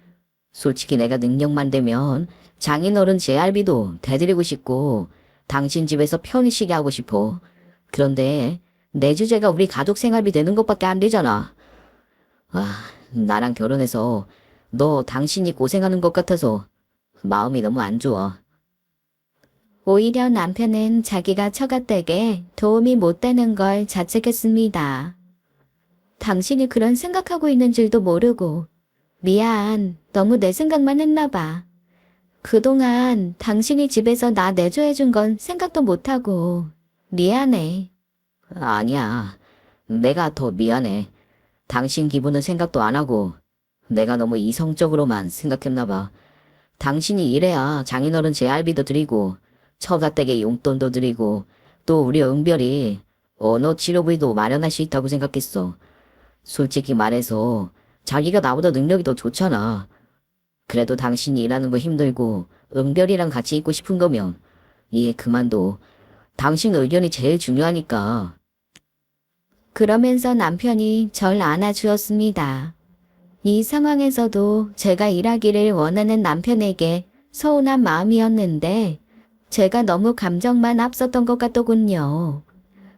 솔직히 내가 능력만 되면 장인어른 재활비도 대드리고 싶고 당신 집에서 편히 쉬게 하고 싶어. 그런데 내 주제가 우리 가족 생활비 되는 것밖에 안 되잖아. 나랑 결혼해서 너 당신이 고생하는 것 같아서 마음이 너무 안 좋아. 오히려 남편은 자기가 처갓댁에 도움이 못 되는 걸 자책했습니다. 당신이 그런 생각하고 있는 줄도 모르고 미안, 너무 내 생각만 했나 봐. 그동안 당신이 집에서 나 내조해준 건 생각도 못하고 미안해. 아니야. 내가 더 미안해. 당신 기분은 생각도 안 하고 내가 너무 이성적으로만 생각했나 봐. 당신이 이래야 장인어른 재활비도 드리고 처가댁에 용돈도 드리고 또 우리 은별이 언어 치료비도 마련할 수 있다고 생각했어. 솔직히 말해서 자기가 나보다 능력이 더 좋잖아. 그래도 당신이 일하는 거 힘들고 은별이랑 같이 있고 싶은 거면 일 그만둬. 당신 의견이 제일 중요하니까. 그러면서 남편이 절 안아주었습니다. 이 상황에서도 제가 일하기를 원하는 남편에게 서운한 마음이었는데 제가 너무 감정만 앞섰던 것 같더군요.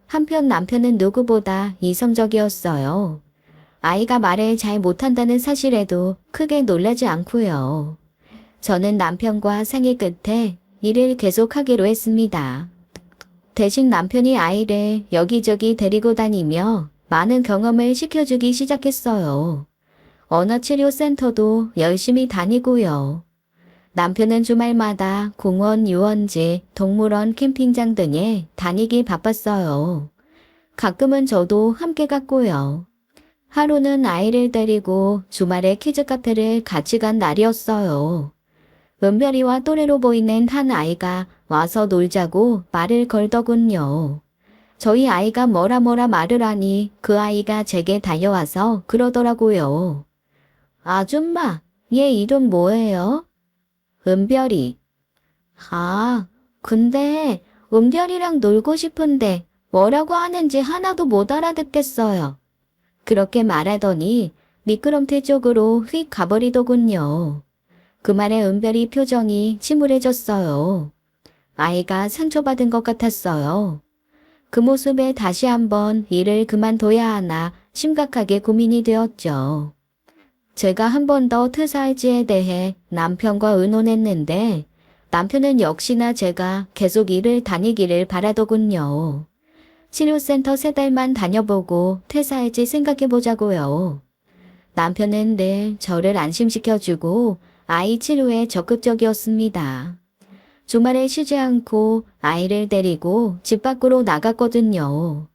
한편 남편은 누구보다 이성적이었어요. 아이가 말을 잘 못한다는 사실에도 크게 놀라지 않고요. 저는 남편과 상의 끝에 일을 계속하기로 했습니다. 대신 남편이 아이를 여기저기 데리고 다니며 많은 경험을 시켜주기 시작했어요. 언어치료센터도 열심히 다니고요. 남편은 주말마다 공원, 유원지, 동물원, 캠핑장 등에 다니기 바빴어요. 가끔은 저도 함께 갔고요. 하루는 아이를 데리고 주말에 키즈 카페를 같이 간 날이었어요. 은별이와 또래로 보이는 한 아이가 와서 놀자고 말을 걸더군요. 저희 아이가 뭐라 말을 하니 그 아이가 제게 달려와서 그러더라고요. 아줌마, 얘 이름 뭐예요? 은별이. 아, 근데 은별이랑 놀고 싶은데 뭐라고 하는지 하나도 못 알아듣겠어요. 그렇게 말하더니 미끄럼틀 쪽으로 휙 가버리더군요. 그 말에 은별이 표정이 침울해졌어요. 아이가 상처받은 것 같았어요. 그 모습에 다시 한번 일을 그만둬야 하나 심각하게 고민이 되었죠. 제가 한 번 더 퇴사할지에 대해 남편과 의논했는데 남편은 역시나 제가 계속 일을 다니기를 바라더군요. 치료센터 3달만 다녀보고 퇴사할지 생각해보자고요. 남편은 늘 저를 안심시켜주고 아이 치료에 적극적이었습니다. 주말에 쉬지 않고 아이를 데리고 집 밖으로 나갔거든요.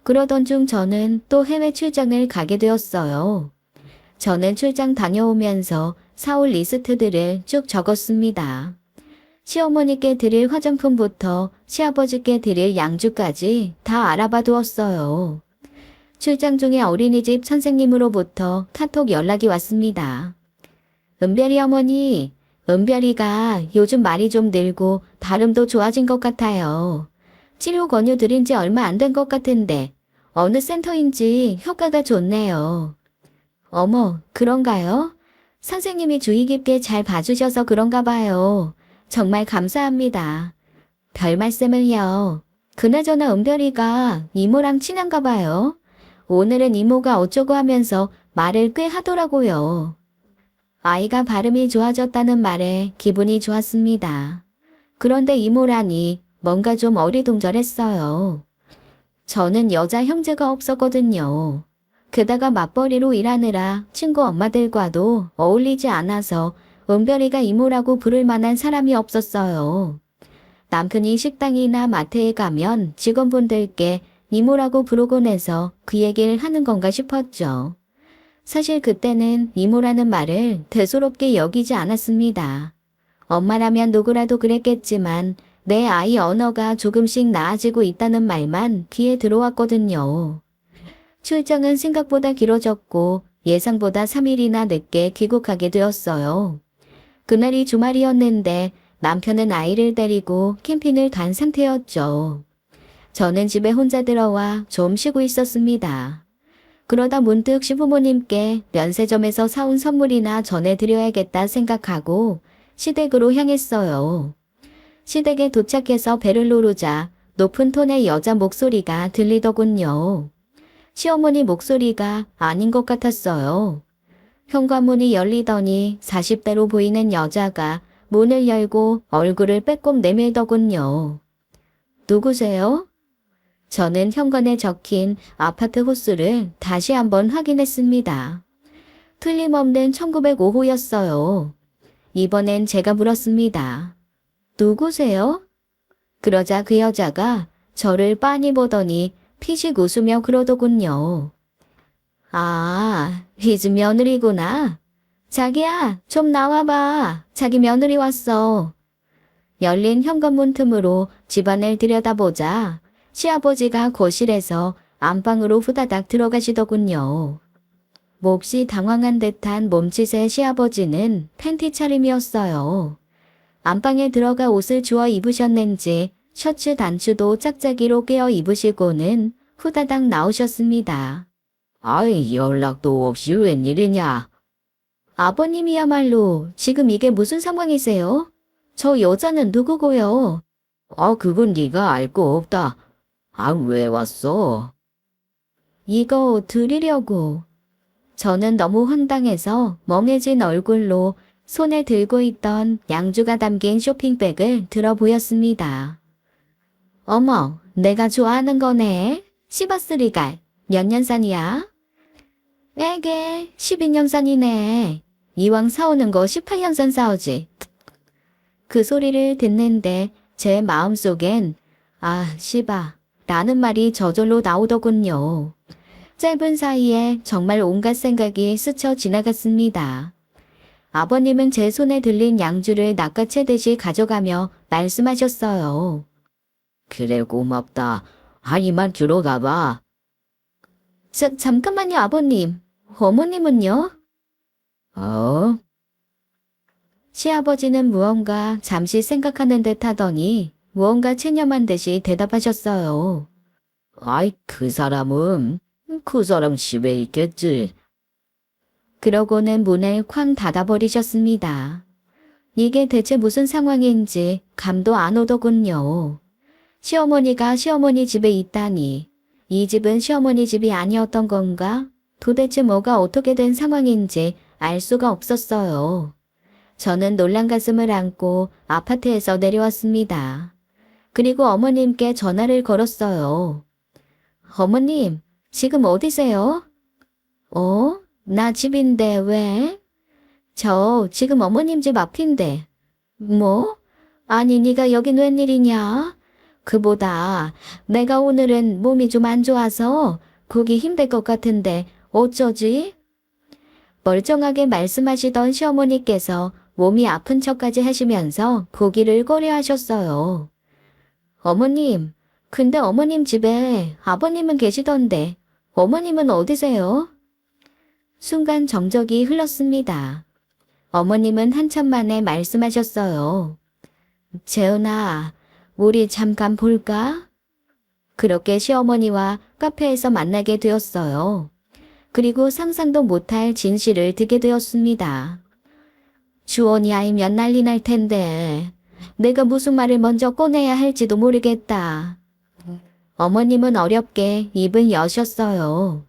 그러던 중 저는 또 해외 출장을 가게 되었어요. 저는 출장 다녀오면서 사올 리스트들을 쭉 적었습니다. 시어머니께 드릴 화장품부터 시아버지께 드릴 양주까지 다 알아봐 두었어요. 출장 중에 어린이집 선생님으로부터 카톡 연락이 왔습니다. 은별이 어머니, 은별이가 요즘 말이 좀 늘고 발음도 좋아진 것 같아요. 치료 권유 드린 지 얼마 안 된 것 같은데 어느 센터인지 효과가 좋네요. 어머, 그런가요? 선생님이 주의 깊게 잘 봐주셔서 그런가 봐요. 정말 감사합니다. 별 말씀을요. 그나저나 은별이가 이모랑 친한가 봐요. 오늘은 이모가 어쩌고 하면서 말을 꽤 하더라고요. 아이가 발음이 좋아졌다는 말에 기분이 좋았습니다. 그런데 이모라니 뭔가 좀 어리둥절했어요. 저는 여자 형제가 없었거든요. 게다가 맞벌이로 일하느라 친구 엄마들과도 어울리지 않아서 은별이가 이모라고 부를 만한 사람이 없었어요. 남편이 식당이나 마트에 가면 직원분들께 이모라고 부르곤 해서 그 얘기를 하는 건가 싶었죠. 사실 그때는 이모라는 말을 대수롭게 여기지 않았습니다. 엄마라면 누구라도 그랬겠지만 내 아이 언어가 조금씩 나아지고 있다는 말만 귀에 들어왔거든요. 출장은 생각보다 길어졌고 예상보다 3일이나 늦게 귀국하게 되었어요. 그날이 주말이었는데 남편은 아이를 데리고 캠핑을 간 상태였죠. 저는 집에 혼자 들어와 좀 쉬고 있었습니다. 그러다 문득 시부모님께 면세점에서 사온 선물이나 전해드려야겠다 생각하고 시댁으로 향했어요. 시댁에 도착해서 배를 누르자 높은 톤의 여자 목소리가 들리더군요. 시어머니 목소리가 아닌 것 같았어요. 현관문이 열리더니 40대로 보이는 여자가 문을 열고 얼굴을 빼꼼 내밀더군요. 누구세요? 저는 현관에 적힌 아파트 호수를 다시 한번 확인했습니다. 틀림없는 1905호였어요. 이번엔 제가 물었습니다. 누구세요? 그러자 그 여자가 저를 빤히 보더니 피식 웃으며 그러더군요. 아, 희즈 며느리구나. 자기야, 좀 나와봐. 자기 며느리 왔어. 열린 현관문 틈으로 집안을 들여다보자 시아버지가 거실에서 안방으로 후다닥 들어가시더군요. 몹시 당황한 듯한 몸짓의 시아버지는 팬티 차림이었어요. 안방에 들어가 옷을 주워 입으셨는지 셔츠 단추도 짝짝이로 꿰어 입으시고는 후다닥 나오셨습니다. 아이, 연락도 없이 웬일이냐? 아버님이야말로 지금 이게 무슨 상황이세요? 저 여자는 누구고요? 그건 네가 알 거 없다. 왜 왔어? 이거 드리려고. 저는 너무 황당해서 멍해진 얼굴로 손에 들고 있던 양주가 담긴 쇼핑백을 들어 보였습니다. 어머, 내가 좋아하는 거네. 시바스리갈. 몇 년산이야? 에게, 12년산이네. 이왕 사오는 거 18년산 사오지. 그 소리를 듣는데 제 마음속엔 시바 라는 말이 저절로 나오더군요. 짧은 사이에 정말 온갖 생각이 스쳐 지나갔습니다. 아버님은 제 손에 들린 양주를 낚아채듯이 가져가며 말씀하셨어요. 그래, 고맙다. 이만 들어가봐. 잠깐만요, 아버님. 어머님은요? 어? 시아버지는 무언가 잠시 생각하는 듯 하더니 무언가 체념한 듯이 대답하셨어요. 그 사람은 그 사람 집에 있겠지. 그러고는 문을 쾅 닫아버리셨습니다. 이게 대체 무슨 상황인지 감도 안 오더군요. 시어머니가 시어머니 집에 있다니 이 집은 시어머니 집이 아니었던 건가? 도대체 뭐가 어떻게 된 상황인지 알 수가 없었어요. 저는 놀란 가슴을 안고 아파트에서 내려왔습니다. 그리고 어머님께 전화를 걸었어요. 어머님, 지금 어디세요? 나 집인데 왜? 저 지금 어머님 집 앞인데. 뭐? 아니 네가 여긴 웬일이냐? 그보다 내가 오늘은 몸이 좀 안 좋아서 거기 힘들 것 같은데 어쩌지? 멀쩡하게 말씀하시던 시어머니께서 몸이 아픈 척까지 하시면서 고기를 꺼려하셨어요. 어머님, 근데 어머님 집에 아버님은 계시던데 어머님은 어디세요? 순간 정적이 흘렀습니다. 어머님은 한참 만에 말씀하셨어요. 재은아, 우리 잠깐 볼까? 그렇게 시어머니와 카페에서 만나게 되었어요. 그리고 상상도 못할 진실을 듣게 되었습니다. 주원이 알면 난리 날 텐데 내가 무슨 말을 먼저 꺼내야 할지도 모르겠다. 어머님은 어렵게 입을 여셨어요.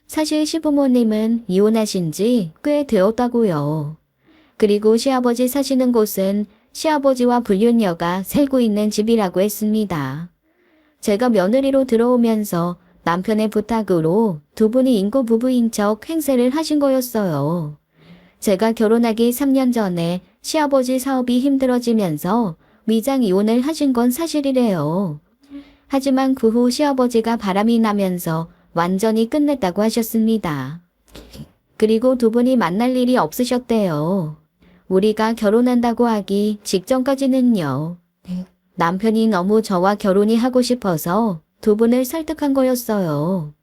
사실 시부모님은 이혼하신 지 꽤 되었다고요. 그리고 시아버지 사시는 곳은 시아버지와 불륜녀가 살고 있는 집이라고 했습니다. 제가 며느리로 들어오면서 남편의 부탁으로 두 분이 인고 부부인 척 행세를 하신 거였어요. 제가 결혼하기 3년 전에 시아버지 사업이 힘들어지면서 위장 이혼을 하신 건 사실이래요. 하지만 그 후 시아버지가 바람이 나면서 완전히 끝냈다고 하셨습니다. 그리고 두 분이 만날 일이 없으셨대요. 우리가 결혼한다고 하기 직전까지는요. 남편이 너무 저와 결혼이 하고 싶어서 두 분을 설득한 거였어요.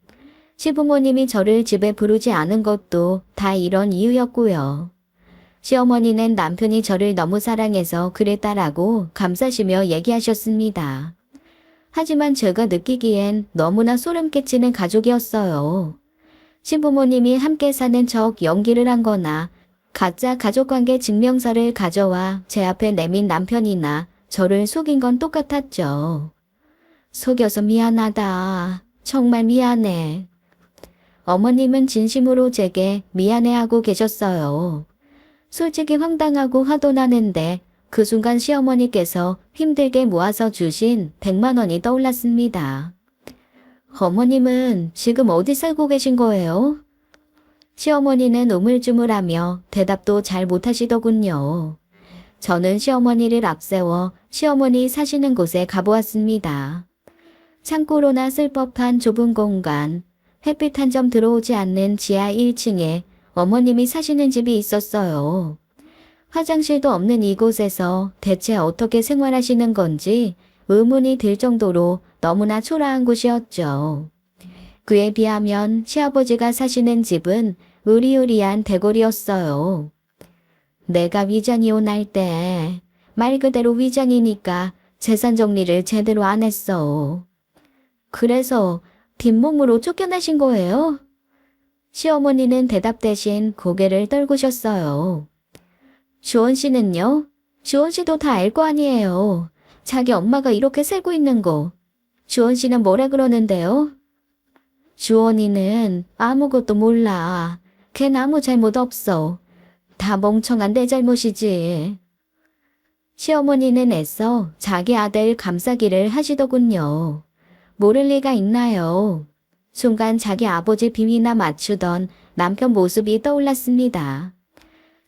시부모님이 저를 집에 부르지 않은 것도 다 이런 이유였고요. 시어머니는 남편이 저를 너무 사랑해서 그랬다라고 감사시며 얘기하셨습니다. 하지만 제가 느끼기엔 너무나 소름 끼치는 가족이었어요. 시부모님이 함께 사는 척 연기를 한 거나 가짜 가족관계 증명서를 가져와 제 앞에 내민 남편이나 저를 속인 건 똑같았죠. 속여서 미안하다. 정말 미안해. 어머님은 진심으로 제게 미안해하고 계셨어요. 솔직히 황당하고 화도 나는데 그 순간 시어머니께서 힘들게 모아서 주신 100만 원이 떠올랐습니다. 어머님은 지금 어디 살고 계신 거예요? 시어머니는 우물쭈물하며 대답도 잘 못하시더군요. 저는 시어머니를 앞세워 시어머니 사시는 곳에 가보았습니다. 창고로나 쓸 법한 좁은 공간, 햇빛 한 점 들어오지 않는 지하 1층에 어머님이 사시는 집이 있었어요. 화장실도 없는 이곳에서 대체 어떻게 생활하시는 건지 의문이 들 정도로 너무나 초라한 곳이었죠. 그에 비하면 시아버지가 사시는 집은 으리으리한 대궐이었어요. 내가 위장 이혼할 때 말 그대로 위장이니까 재산 정리를 제대로 안 했어. 그래서 뒷몸으로 쫓겨나신 거예요? 시어머니는 대답 대신 고개를 떨구셨어요. 주원 씨는요? 주원 씨도 다 알 거 아니에요. 자기 엄마가 이렇게 살고 있는 거. 주원 씨는 뭐라 그러는데요? 주원이는 아무것도 몰라. 걘 아무 잘못 없어. 다 멍청한 내 잘못이지. 시어머니는 애써 자기 아들 감싸기를 하시더군요. 모를 리가 있나요? 순간 자기 아버지 비위나 맞추던 남편 모습이 떠올랐습니다.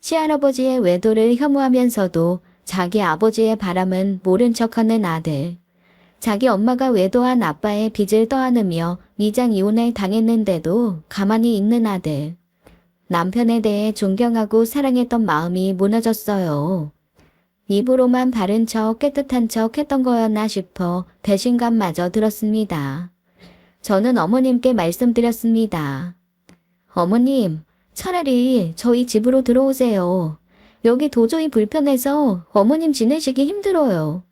시할아버지의 외도를 혐오하면서도 자기 아버지의 바람은 모른 척하는 아들. 자기 엄마가 외도한 아빠의 빚을 떠안으며 미장 이혼을 당했는데도 가만히 있는 아들. 남편에 대해 존경하고 사랑했던 마음이 무너졌어요. 입으로만 바른 척 깨끗한 척 했던 거였나 싶어 배신감마저 들었습니다. 저는 어머님께 말씀드렸습니다. 어머님, 차라리 저희 집으로 들어오세요. 여기 도저히 불편해서 어머님 지내시기 힘들어요.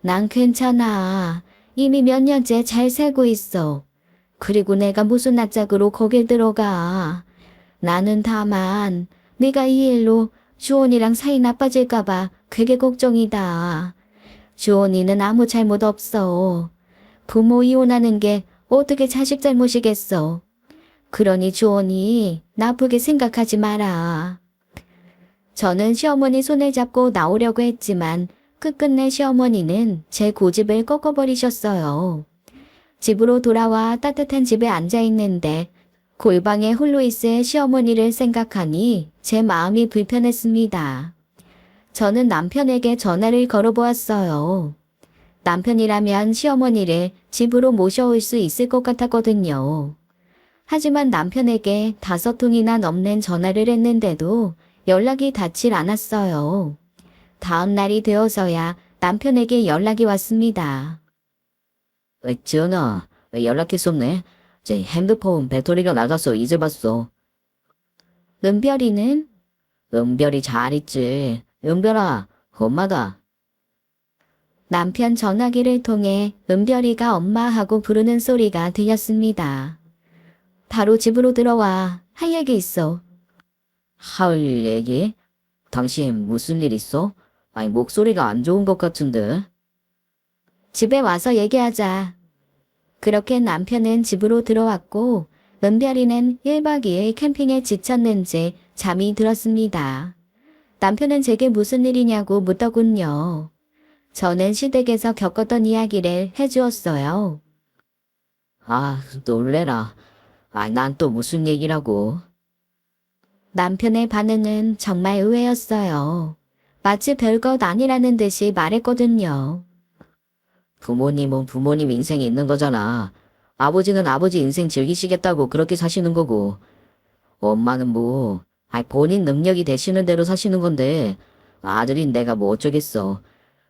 난 괜찮아. 이미 몇 년째 잘 살고 있어. 그리고 내가 무슨 낯짝으로 거길 들어가. 나는 다만 네가 이 일로 주원이랑 사이 나빠질까봐 그게 걱정이다. 주원이는 아무 잘못 없어. 부모 이혼하는 게 어떻게 자식 잘못이겠어. 그러니 주원이 나쁘게 생각하지 마라. 저는 시어머니 손을 잡고 나오려고 했지만 끝끝내 시어머니는 제 고집을 꺾어버리셨어요. 집으로 돌아와 따뜻한 집에 앉아 있는데 골방에 홀로 있을 시어머니를 생각하니 제 마음이 불편했습니다. 저는 남편에게 전화를 걸어보았어요. 남편이라면 시어머니를 집으로 모셔올 수 있을 것 같았거든요. 하지만 남편에게 5통이나 넘는 전화를 했는데도 연락이 닿질 않았어요. 다음 날이 되어서야 남편에게 연락이 왔습니다. 지연아, 왜 연락했었네? 제 핸드폰 배터리가 나가서 이제 봤어. 은별이는? 은별이 잘 있지. 은별아, 엄마다. 남편 전화기를 통해 은별이가 엄마하고 부르는 소리가 들렸습니다. 바로 집으로 들어와. 할 얘기 있어. 할 얘기? 당신 무슨 일 있어? 아니, 목소리가 안 좋은 것 같은데. 집에 와서 얘기하자. 그렇게 남편은 집으로 들어왔고 은별이는 1박 2일 캠핑에 지쳤는지 잠이 들었습니다. 남편은 제게 무슨 일이냐고 묻더군요. 저는 시댁에서 겪었던 이야기를 해주었어요. 아, 놀래라. 아, 난 또 무슨 얘기라고. 남편의 반응은 정말 의외였어요. 마치 별것 아니라는 듯이 말했거든요. 부모님은 부모님 인생이 있는 거잖아. 아버지는 아버지 인생 즐기시겠다고 그렇게 사시는 거고. 엄마는 뭐, 본인 능력이 되시는 대로 사시는 건데, 아들인 내가 뭐 어쩌겠어.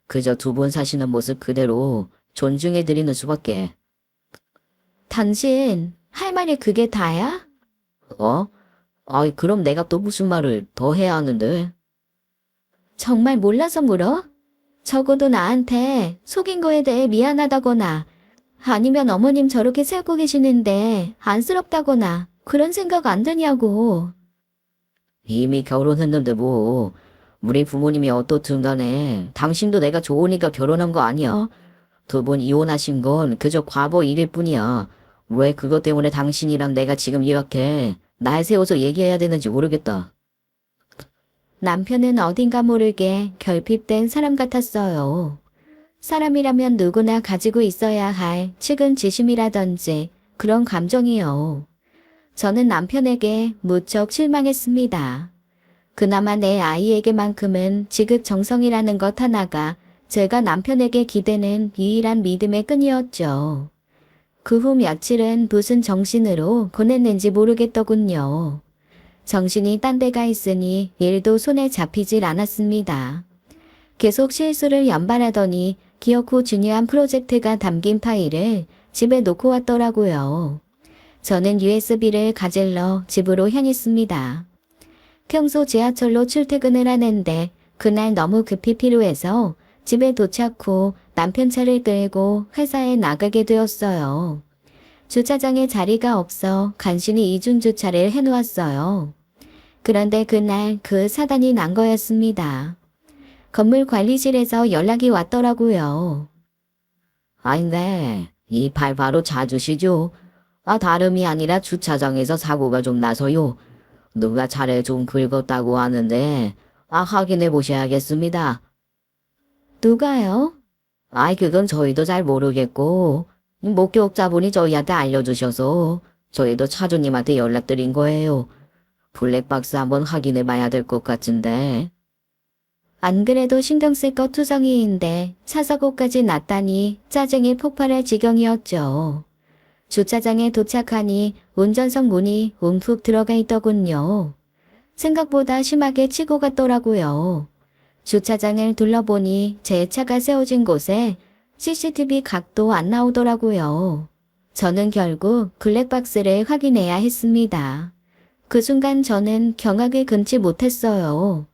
그저 두 분 사시는 모습 그대로 존중해드리는 수밖에. 당신 할 말이 그게 다야? 어? 아이, 그럼 내가 또 무슨 말을 더 해야 하는데? 정말 몰라서 물어? 적어도 나한테 속인 거에 대해 미안하다거나 아니면 어머님 저렇게 살고 계시는데 안쓰럽다거나 그런 생각 안 드냐고. 이미 결혼했는데 뭐, 우리 부모님이 어떻든 간에 당신도 내가 좋으니까 결혼한 거 아니야? 두 분 이혼하신 건 그저 과거 일일 뿐이야. 왜 그것 때문에 당신이랑 내가 지금 이렇게 날 세워서 얘기해야 되는지 모르겠다. 남편은 어딘가 모르게 결핍된 사람 같았어요. 사람이라면 누구나 가지고 있어야 할 측은지심이라든지 그런 감정이요. 저는 남편에게 무척 실망했습니다. 그나마 내 아이에게만큼은 지극정성이라는 것 하나가 제가 남편에게 기대는 유일한 믿음의 끈이었죠. 그 후 며칠은 무슨 정신으로 보냈는지 모르겠더군요. 정신이 딴 데가 있으니 일도 손에 잡히질 않았습니다. 계속 실수를 연발하더니 기어코 중요한 프로젝트가 담긴 파일을 집에 놓고 왔더라고요. 저는 USB를 가질러 집으로 향했습니다. 평소 지하철로 출퇴근을 하는데 그날 너무 급히 필요해서 집에 도착 후 남편 차를 끌고 회사에 나가게 되었어요. 주차장에 자리가 없어 간신히 이중주차를 해놓았어요. 그런데 그날 그 사단이 난 거였습니다. 건물 관리실에서 연락이 왔더라고요. 네. 이 팔 바로 찾으시죠? 다름이 아니라 주차장에서 사고가 좀 나서요. 누가 차를 좀 긁었다고 하는데, 확인해 보셔야겠습니다. 누가요? 아이, 그건 저희도 잘 모르겠고, 목격자분이 저희한테 알려주셔서, 저희도 차주님한테 연락드린 거예요. 블랙박스 한번 확인해 봐야 될 것 같은데. 안 그래도 신경 쓸 것 투성이인데 차사고까지 났다니 짜증이 폭발할 지경이었죠. 주차장에 도착하니 운전석 문이 움푹 들어가 있더군요. 생각보다 심하게 치고 갔더라고요. 주차장을 둘러보니 제 차가 세워진 곳에 CCTV 각도 안 나오더라고요. 저는 결국 블랙박스를 확인해야 했습니다. 그 순간 저는 경악을 금치 못했어요.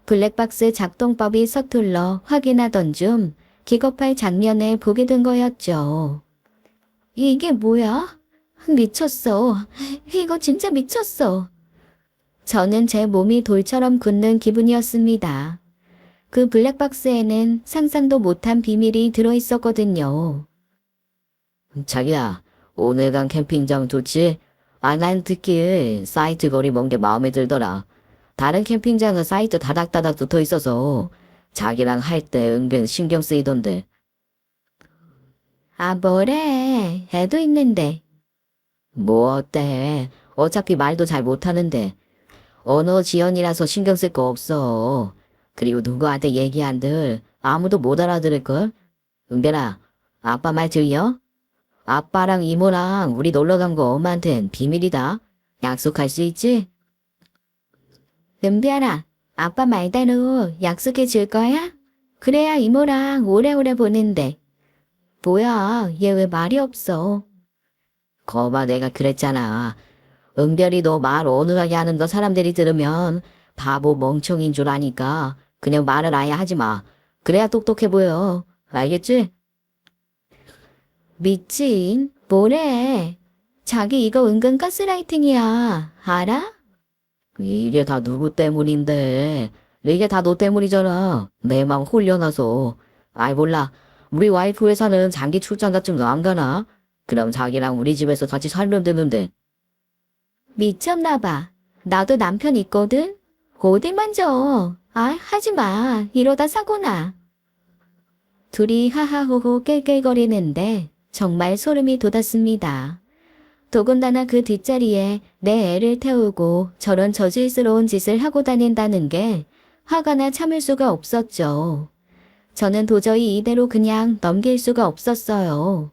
블랙박스 작동법이 서툴러 확인하던 중 기겁할 장면을 보게 된 거였죠. 이게 뭐야? 미쳤어. 이거 진짜 미쳤어. 저는 제 몸이 돌처럼 굳는 기분이었습니다. 그 블랙박스에는 상상도 못한 비밀이 들어있었거든요. 자기야, 오늘 간 캠핑장 좋지? 난 특히 사이트 거리 먼 게 마음에 들더라. 다른 캠핑장은 사이트 다닥다닥 붙어 있어서 자기랑 할 때 은근 신경 쓰이던데. 아, 뭐래. 애도 있는데. 뭐 어때? 어차피 말도 잘 못하는데. 언어 지연이라서 신경 쓸 거 없어. 그리고 누구한테 얘기한들 아무도 못 알아들을걸? 은별아, 아빠 말 들려? 아빠랑 이모랑 우리 놀러 간 거 엄마한텐 비밀이다. 약속할 수 있지? 은별아, 아빠 말대로 약속해 줄 거야? 그래야 이모랑 오래오래 보는데. 뭐야, 얘 왜 말이 없어? 거봐, 내가 그랬잖아. 은별이 너 말 어눌하게 하는 거 사람들이 들으면 바보 멍청인 줄 아니까 그냥 말을 아예 하지 마. 그래야 똑똑해 보여. 알겠지? 미친, 뭐래? 자기 이거 은근 가스라이팅이야. 알아? 이게 다 누구 때문인데. 이게 다 너 때문이잖아. 내 맘 홀려놔서. 아이 몰라. 우리 와이프 회사는 장기 출장 같은 거 안 가나? 그럼 자기랑 우리 집에서 같이 살면 되는데. 미쳤나 봐. 나도 남편 있거든? 어디 만져? 아, 하지 마. 이러다 사고나. 둘이 하하호호 낄낄거리는데 정말 소름이 돋았습니다. 더군다나 그 뒷자리에 내 애를 태우고 저런 저질스러운 짓을 하고 다닌다는 게 화가 나 참을 수가 없었죠. 저는 도저히 이대로 그냥 넘길 수가 없었어요.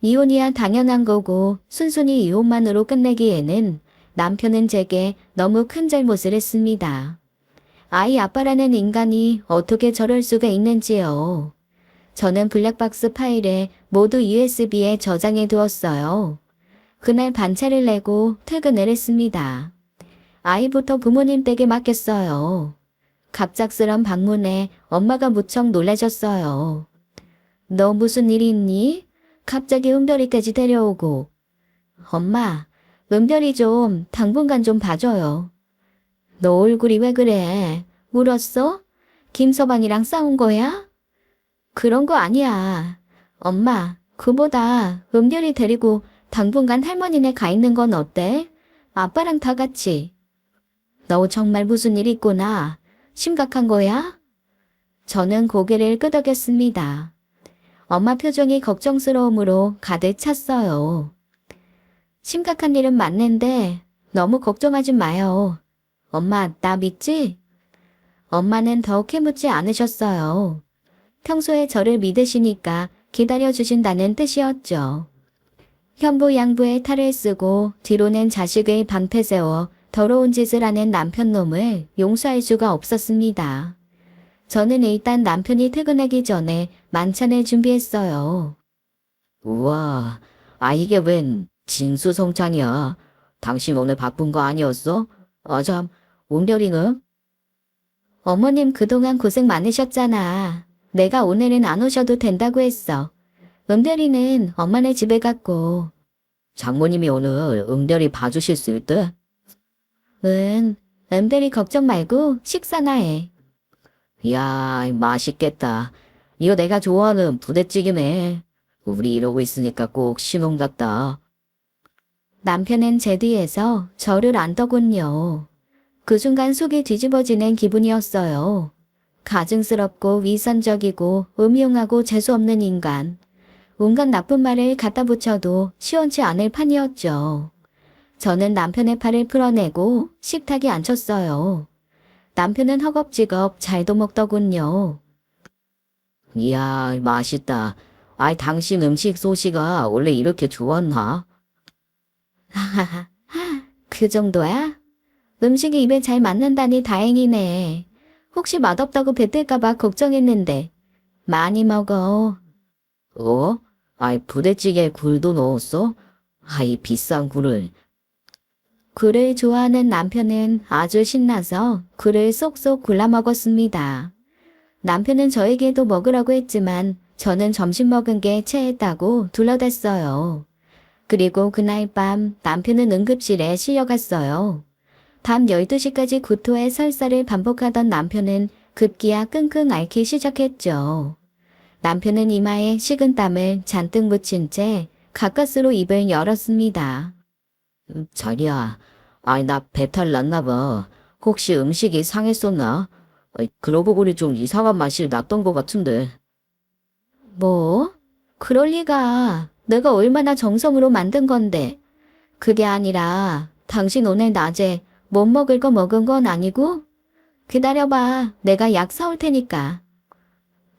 이혼이야 당연한 거고 순순히 이혼만으로 끝내기에는 남편은 제게 너무 큰 잘못을 했습니다. 아이 아빠라는 인간이 어떻게 저럴 수가 있는지요. 저는 블랙박스 파일에 모두 USB에 저장해 두었어요. 그날 반차를 내고 퇴근을 했습니다. 아이부터 부모님 댁에 맡겼어요. 갑작스런 방문에 엄마가 무척 놀라셨어요. 너 무슨 일이 있니? 갑자기 은별이까지 데려오고. 엄마, 은별이 좀 당분간 좀 봐줘요. 너 얼굴이 왜 그래? 울었어? 김서방이랑 싸운 거야? 그런 거 아니야. 엄마, 그보다 은별이 데리고 당분간 할머니네 가 있는 건 어때? 아빠랑 다 같이. 너 정말 무슨 일 있구나. 심각한 거야? 저는 고개를 끄덕였습니다. 엄마 표정이 걱정스러움으로 가득 찼어요. 심각한 일은 맞는데 너무 걱정하지 마요. 엄마, 나 믿지? 엄마는 더 캐묻지 않으셨어요. 평소에 저를 믿으시니까 기다려주신다는 뜻이었죠. 현부 양부의 탈을 쓰고 뒤로는 자식의 방패 세워 더러운 짓을 하는 남편놈을 용서할 수가 없었습니다. 저는 일단 남편이 퇴근하기 전에 만찬을 준비했어요. 우와, 이게 웬 진수성찬이야. 당신 오늘 바쁜 거 아니었어? 참, 은별이는? 어머님 그동안 고생 많으셨잖아. 내가 오늘은 안 오셔도 된다고 했어. 은별이는 엄마네 집에 갔고. 장모님이 오늘 은별이 봐주실 수 있대? 응, 은별이 걱정 말고 식사나 해. 이야, 맛있겠다. 이거 내가 좋아하는 부대찌개네. 우리 이러고 있으니까 꼭 신혼 같다. 남편은 제 뒤에서 저를 안더군요. 그 순간 속이 뒤집어지는 기분이었어요. 가증스럽고 위선적이고 음흉하고 재수없는 인간. 온갖 나쁜 말을 갖다 붙여도 시원치 않을 판이었죠. 저는 남편의 팔을 풀어내고 식탁에 앉혔어요. 남편은 허겁지겁 잘도 먹더군요. 이야, 맛있다. 아이, 당신 음식 솜씨가 원래 이렇게 좋았나? 하하하, 그 정도야? 음식이 입에 잘 맞는다니 다행이네. 혹시 맛없다고 뱉을까봐 걱정했는데. 많이 먹어. 어? 아이, 부대찌개에 굴도 넣었어? 아이, 비싼 굴을. 굴을 좋아하는 남편은 아주 신나서 굴을 쏙쏙 골라 먹었습니다. 남편은 저에게도 먹으라고 했지만 저는 점심 먹은 게 체했다고 둘러댔어요. 그리고 그날 밤 남편은 응급실에 실려갔어요. 밤 12시까지 구토에 설사를 반복하던 남편은 급기야 끙끙 앓기 시작했죠. 남편은 이마에 식은 땀을 잔뜩 묻힌 채 가까스로 입을 열었습니다. 자리야, 아이, 나 배탈 났나 봐. 혹시 음식이 상했었나? 아이, 그러고 보니 좀 이상한 맛이 났던 것 같은데. 뭐? 그럴 리가. 내가 얼마나 정성으로 만든 건데. 그게 아니라 당신 오늘 낮에 못 먹을 거 먹은 건 아니고? 기다려봐. 내가 약 사올 테니까.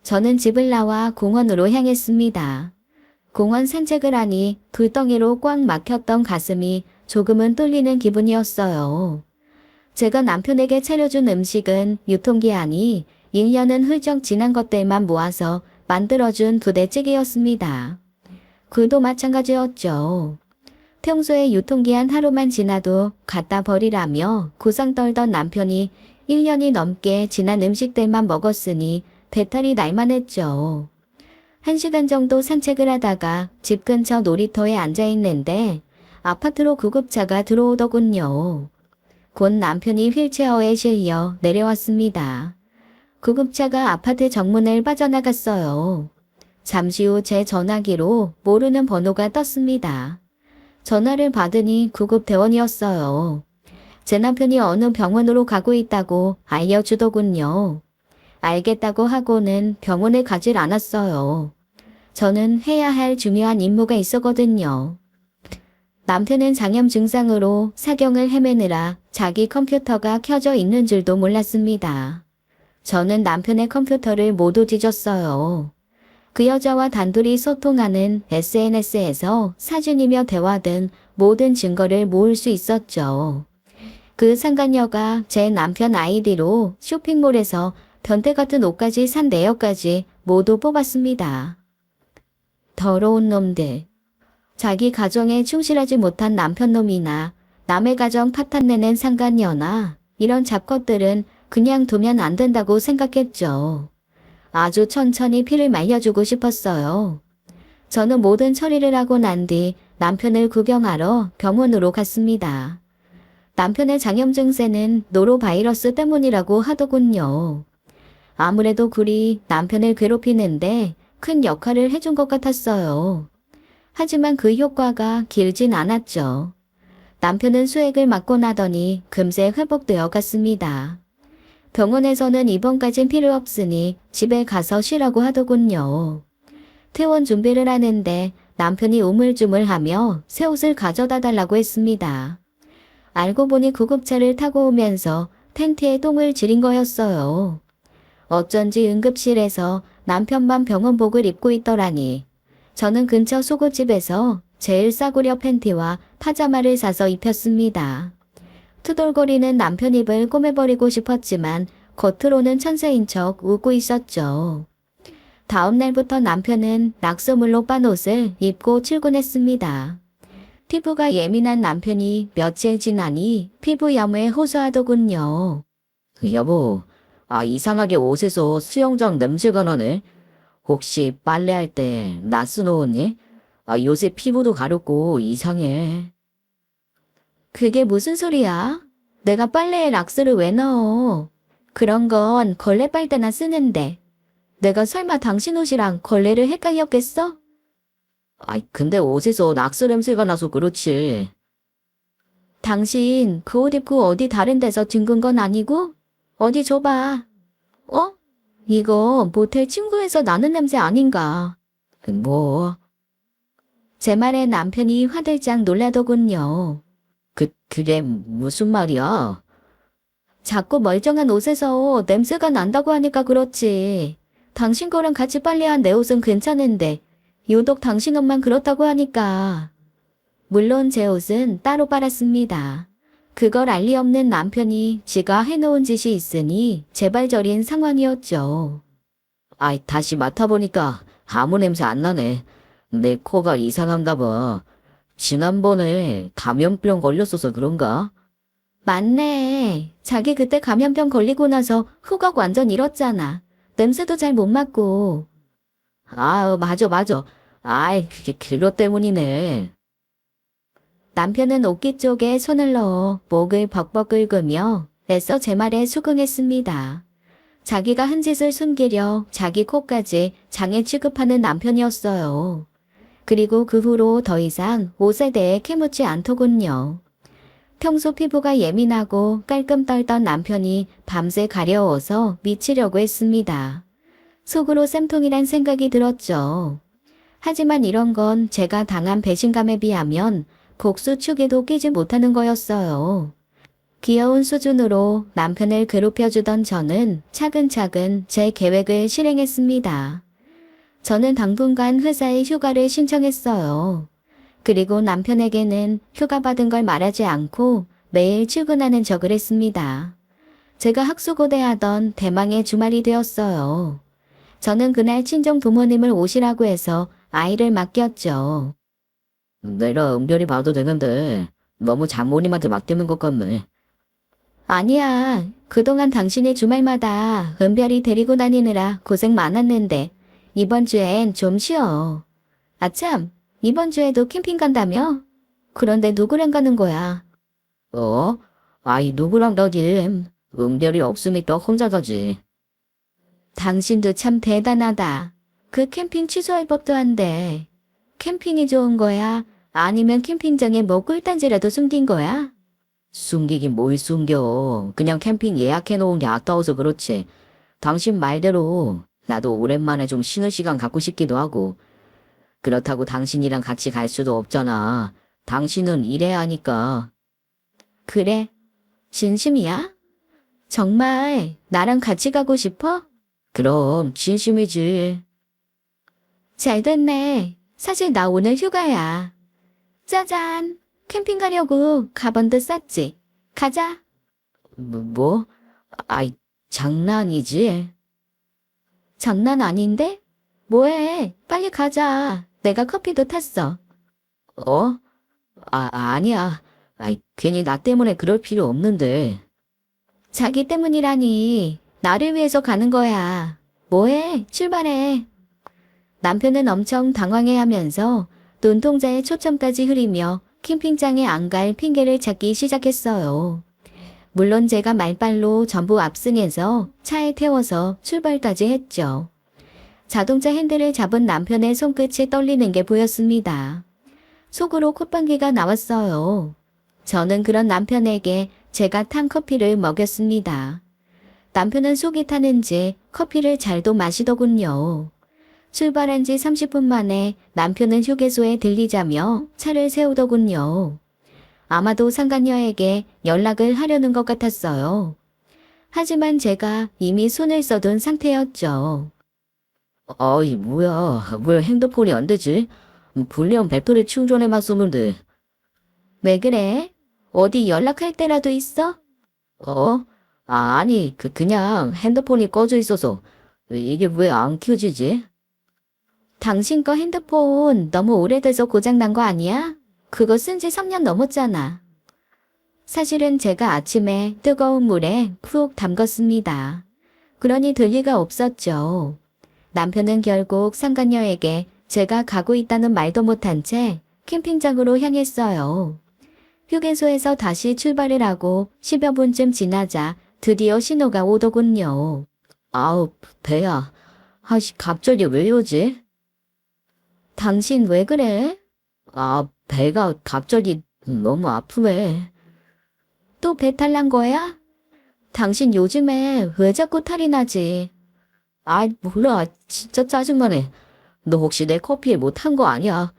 저는 집을 나와 공원으로 향했습니다. 공원 산책을 하니 불덩이로 꽉 막혔던 가슴이 조금은 뚫리는 기분이었어요. 제가 남편에게 차려준 음식은 유통기한이 1년은 훌쩍 지난 것들만 모아서 만들어준 부대찌개였습니다. 굴도 마찬가지였죠. 평소에 유통기한 하루만 지나도 갖다 버리라며 고상 떨던 남편이 1년이 넘게 지난 음식들만 먹었으니 배탈이 날만했죠. 1시간 정도 산책을 하다가 집 근처 놀이터에 앉아 있는데 아파트로 구급차가 들어오더군요. 곧 남편이 휠체어에 실려 내려왔습니다. 구급차가 아파트 정문을 빠져나갔어요. 잠시 후 제 전화기로 모르는 번호가 떴습니다. 전화를 받으니 구급대원이었어요. 제 남편이 어느 병원으로 가고 있다고 알려주더군요. 알겠다고 하고는 병원에 가질 않았어요. 저는 해야 할 중요한 임무가 있었거든요. 남편은 장염 증상으로 사경을 헤매느라 자기 컴퓨터가 켜져 있는 줄도 몰랐습니다. 저는 남편의 컴퓨터를 모두 뒤졌어요. 그 여자와 단둘이 소통하는 SNS에서 사진이며 대화 등 모든 증거를 모을 수 있었죠. 그 상간녀가 제 남편 아이디로 쇼핑몰에서 변태 같은 옷까지 산 내역까지 모두 뽑았습니다. 더러운 놈들. 자기 가정에 충실하지 못한 남편놈이나 남의 가정 파탄내는 상간녀나 이런 잡것들은 그냥 두면 안 된다고 생각했죠. 아주 천천히 피를 말려주고 싶었어요. 저는 모든 처리를 하고 난 뒤 남편을 구경하러 병원으로 갔습니다. 남편의 장염 증세는 노로바이러스 때문이라고 하더군요. 아무래도 굴이 남편을 괴롭히는데 큰 역할을 해준 것 같았어요. 하지만 그 효과가 길진 않았죠. 남편은 수액을 맞고 나더니 금세 회복되어 갔습니다. 병원에서는 입원까진 필요 없으니 집에 가서 쉬라고 하더군요. 퇴원 준비를 하는데 남편이 우물쭈물하며 새 옷을 가져다 달라고 했습니다. 알고 보니 구급차를 타고 오면서 텐트에 똥을 지린 거였어요. 어쩐지 응급실에서 남편만 병원복을 입고 있더라니. 저는 근처 속옷집에서 제일 싸구려 팬티와 파자마를 사서 입혔습니다. 투덜거리는 남편 입을 꼬매버리고 싶었지만 겉으로는 천사인 척 웃고 있었죠. 다음 날부터 남편은 낙서물로 빤 옷을 입고 출근했습니다. 피부가 예민한 남편이 며칠 지나니 피부 염에 호소하더군요. 여보, 이상하게 옷에서 수영장 냄새가 나네. 혹시 빨래할 때 나스 넣었니? 요새 피부도 가렵고 이상해. 그게 무슨 소리야? 내가 빨래에 락스를 왜 넣어? 그런 건 걸레 빨 때나 쓰는데. 내가 설마 당신 옷이랑 걸레를 헷갈렸겠어? 근데 옷에서 낙스 냄새가 나서 그렇지. 당신 그 옷 입고 어디 다른 데서 뒹군 건 아니고? 어디 줘봐. 어? 이거 모텔 친구에서 나는 냄새 아닌가? 뭐? 제 말에 남편이 화들짝 놀라더군요. 그게 무슨 말이야? 자꾸 멀쩡한 옷에서 냄새가 난다고 하니까 그렇지. 당신 거랑 같이 빨래한 내 옷은 괜찮은데 유독 당신 옷만 그렇다고 하니까. 물론 제 옷은 따로 빨았습니다. 그걸 알 리 없는 남편이 지가 해놓은 짓이 있으니 재발절인 상황이었죠. 아이, 다시 맡아보니까 아무 냄새 안 나네. 내 코가 이상한가 봐. 지난번에 감염병 걸렸어서 그런가? 맞네. 자기 그때 감염병 걸리고 나서 후각 완전 잃었잖아. 냄새도 잘 못 맡고. 아, 맞아. 아이, 그게 그것 때문이네. 남편은 옷깃 쪽에 손을 넣어 목을 벅벅 긁으며 애써 제 말에 수긍했습니다. 자기가 한 짓을 숨기려 자기 코까지 장애 취급하는 남편이었어요. 그리고 그 후로 더 이상 옷에 대해 캐묻지 않더군요. 평소 피부가 예민하고 깔끔 떨던 남편이 밤새 가려워서 미치려고 했습니다. 속으로 쌤통이란 생각이 들었죠. 하지만 이런 건 제가 당한 배신감에 비하면 복수축에도 끼지 못하는 거였어요. 귀여운 수준으로 남편을 괴롭혀주던 저는 차근차근 제 계획을 실행했습니다. 저는 당분간 회사에 휴가를 신청했어요. 그리고 남편에게는 휴가 받은 걸 말하지 않고 매일 출근하는 척을 했습니다. 제가 학수고대하던 대망의 주말이 되었어요. 저는 그날 친정 부모님을 오시라고 해서 아이를 맡겼죠. 내가 은별히 봐도 되는데 너무 장모님한테 맡기는 것 같네. 아니야. 그동안 당신이 주말마다 은별이 데리고 다니느라 고생 많았는데 이번 주엔 좀 쉬어. 아참, 이번 주에도 캠핑 간다며? 그런데 누구랑 가는 거야? 아이, 누구랑 가긴. 은별이 없으니까 혼자 가지. 당신도 참 대단하다. 그 캠핑 취소할 법도 한데. 캠핑이 좋은 거야? 아니면 캠핑장에 뭐 꿀단지라도 숨긴 거야? 숨기긴 뭘 숨겨. 그냥 캠핑 예약해놓은 게 아까워서 그렇지. 당신 말대로 나도 오랜만에 좀 쉬는 시간 갖고 싶기도 하고. 그렇다고 당신이랑 같이 갈 수도 없잖아. 당신은 일해야 하니까. 그래? 진심이야? 정말 나랑 같이 가고 싶어? 그럼 진심이지. 잘 됐네. 사실 나 오늘 휴가야. 짜잔. 캠핑 가려고 가방도 쌌지. 가자. 뭐? 아이, 장난이지? 장난 아닌데? 뭐해? 빨리 가자. 내가 커피도 탔어. 어? 아니야. 아이, 괜히 나 때문에 그럴 필요 없는데. 자기 때문이라니. 나를 위해서 가는 거야. 뭐해? 출발해. 남편은 엄청 당황해하면서 눈동자에 초점까지 흐리며 캠핑장에 안 갈 핑계를 찾기 시작했어요. 물론 제가 말빨로 전부 압승해서 차에 태워서 출발까지 했죠. 자동차 핸들을 잡은 남편의 손끝이 떨리는 게 보였습니다. 속으로 콧방귀가 나왔어요. 저는 그런 남편에게 제가 탄 커피를 먹였습니다. 남편은 속이 타는지 커피를 잘도 마시더군요. 출발한 지 30분 만에 남편은 휴게소에 들리자며 차를 세우더군요. 아마도 상간녀에게 연락을 하려는 것 같았어요. 하지만 제가 이미 손을 써둔 상태였죠. 아이, 뭐야. 왜 핸드폰이 안 되지? 불리한 배터리 충전에만 쓰면 돼. 왜 그래? 어디 연락할 때라도 있어? 아니, 그냥 핸드폰이 꺼져 있어서. 이게 왜 안 켜지지? 당신 거 핸드폰 너무 오래돼서 고장난 거 아니야? 그거 쓴 지 3년 넘었잖아. 사실은 제가 아침에 뜨거운 물에 푹 담갔습니다. 그러니 들 리가 없었죠. 남편은 결국 상간녀에게 제가 가고 있다는 말도 못한 채 캠핑장으로 향했어요. 휴게소에서 다시 출발을 하고 10여 분쯤 지나자 드디어 신호가 오더군요. 아우, 배야. 아씨, 갑자기 왜 이러지? 당신 왜 그래? 배가 갑자기 너무 아프네. 또 배탈 난 거야? 당신 요즘에 왜 자꾸 탈이 나지? 아이, 몰라. 진짜 짜증나네. 너 혹시 내 커피에 뭐 탄 거 아니야?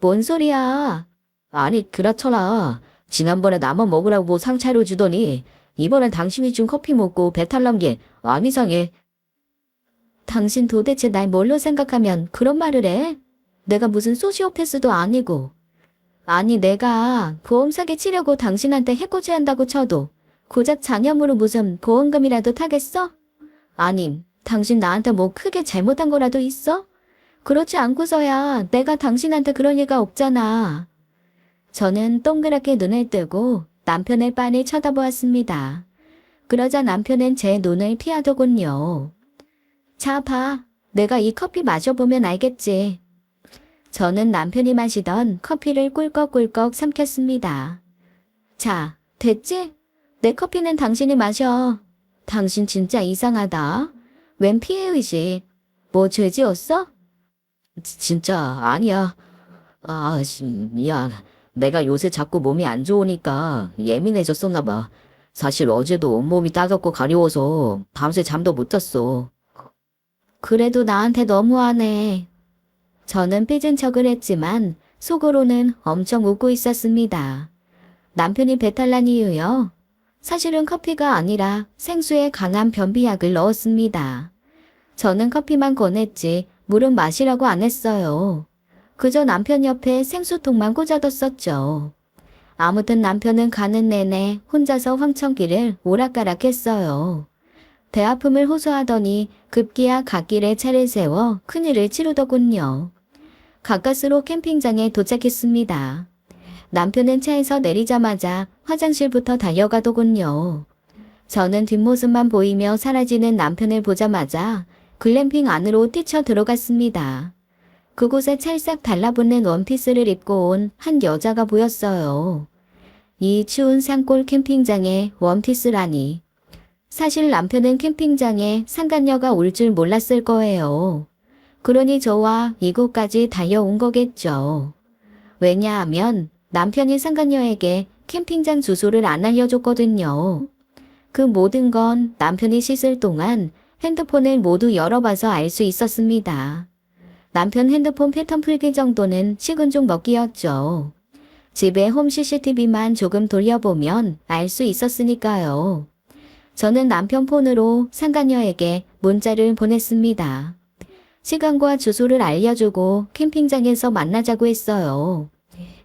뭔 소리야? 아니, 그렇잖아. 지난번에 나만 먹으라고 상차려 주더니 이번엔 당신이 준 커피 먹고 배탈 난 게 안 이상해. 당신 도대체 날 뭘로 생각하면 그런 말을 해? 내가 무슨 소시오패스도 아니고. 아니 내가 보험 사기 치려고 당신한테 해코지한다고 쳐도 고작 장염으로 무슨 보험금이라도 타겠어? 아님 당신 나한테 뭐 크게 잘못한 거라도 있어? 그렇지 않고서야 내가 당신한테 그럴 리가 없잖아. 저는 동그랗게 눈을 뜨고 남편을 빤히 쳐다보았습니다. 그러자 남편은 제 눈을 피하더군요. 자, 봐. 내가 이 커피 마셔보면 알겠지. 저는 남편이 마시던 커피를 꿀꺽꿀꺽 삼켰습니다. 자, 됐지? 내 커피는 당신이 마셔. 당신 진짜 이상하다. 웬 피해의식. 뭐 죄 지었어? 진짜 아니야. 아, 미안. 내가 요새 자꾸 몸이 안 좋으니까 예민해졌었나 봐. 사실 어제도 온몸이 따갑고 가려워서 밤새 잠도 못 잤어. 그래도 나한테 너무하네. 저는 삐진 척을 했지만 속으로는 엄청 웃고 있었습니다. 남편이 배탈난 이유요? 사실은 커피가 아니라 생수에 강한 변비약을 넣었습니다. 저는 커피만 권했지 물은 마시라고 안 했어요. 그저 남편 옆에 생수통만 꽂아뒀었죠. 아무튼 남편은 가는 내내 혼자서 황천길을 오락가락했어요. 배 아픔을 호소하더니 급기야 갓길에 차를 세워 큰일을 치르더군요. 가까스로 캠핑장에 도착했습니다. 남편은 차에서 내리자마자 화장실부터 달려가더군요. 저는 뒷모습만 보이며 사라지는 남편을 보자마자 글램핑 안으로 뛰쳐 들어갔습니다. 그곳에 찰싹 달라붙는 원피스를 입고 온 한 여자가 보였어요. 이 추운 산골 캠핑장에 원피스라니. 사실 남편은 캠핑장에 상간녀가 올 줄 몰랐을 거예요. 그러니 저와 이곳까지 달려온 거겠죠. 왜냐하면 남편이 상간녀에게 캠핑장 주소를 안 알려줬거든요. 그 모든 건 남편이 씻을 동안 핸드폰을 모두 열어봐서 알 수 있었습니다. 남편 핸드폰 패턴 풀기 정도는 식은 죽 먹기였죠. 집에 홈 CCTV만 조금 돌려보면 알 수 있었으니까요. 저는 남편 폰으로 상간녀에게 문자를 보냈습니다. 시간과 주소를 알려주고 캠핑장에서 만나자고 했어요.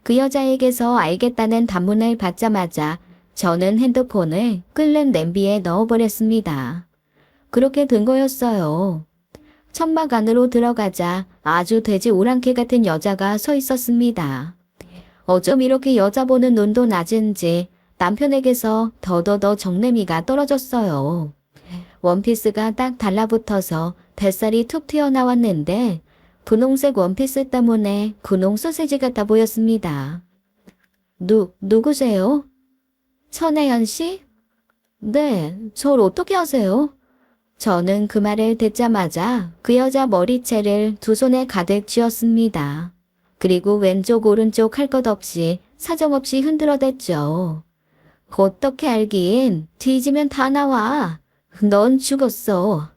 그 여자에게서 알겠다는 단문을 받자마자 저는 핸드폰을 끓는 냄비에 넣어버렸습니다. 그렇게 된 거였어요. 천막 안으로 들어가자 아주 돼지 오랑캐 같은 여자가 서 있었습니다. 어쩜 이렇게 여자 보는 눈도 낮은지 남편에게서 더더더 정내미가 떨어졌어요. 원피스가 딱 달라붙어서 뱃살이 툭 튀어나왔는데 분홍색 원피스 때문에 분홍 소세지 같아 보였습니다. 누구세요? 천혜연 씨? 네, 절 어떻게 아세요? 저는 그 말을 듣자마자 그 여자 머리채를 두 손에 가득 쥐었습니다. 그리고 왼쪽 오른쪽 할 것 없이 사정없이 흔들어댔죠. 어떻게 알긴 뒤지면 다 나와. 넌 죽었어.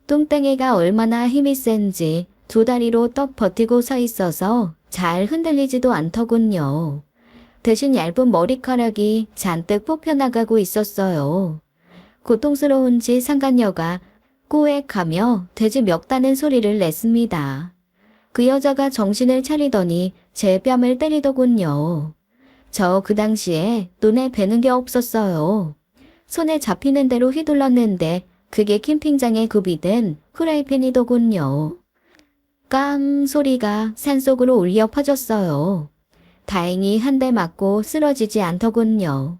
뚱땡이가 얼마나 힘이 센지 두 다리로 떡 버티고 서 있어서 잘 흔들리지도 않더군요. 대신 얇은 머리카락이 잔뜩 뽑혀나가고 있었어요. 고통스러운지 상간녀가 꾸액하며 돼지 멱다는 소리를 냈습니다. 그 여자가 정신을 차리더니 제 뺨을 때리더군요. 저 그 당시에 눈에 뵈는 게 없었어요. 손에 잡히는 대로 휘둘렀는데 그게 캠핑장에 구비된 후라이팬이더군요. 깡 소리가 산속으로 울려 퍼졌어요. 다행히 한 대 맞고 쓰러지지 않더군요.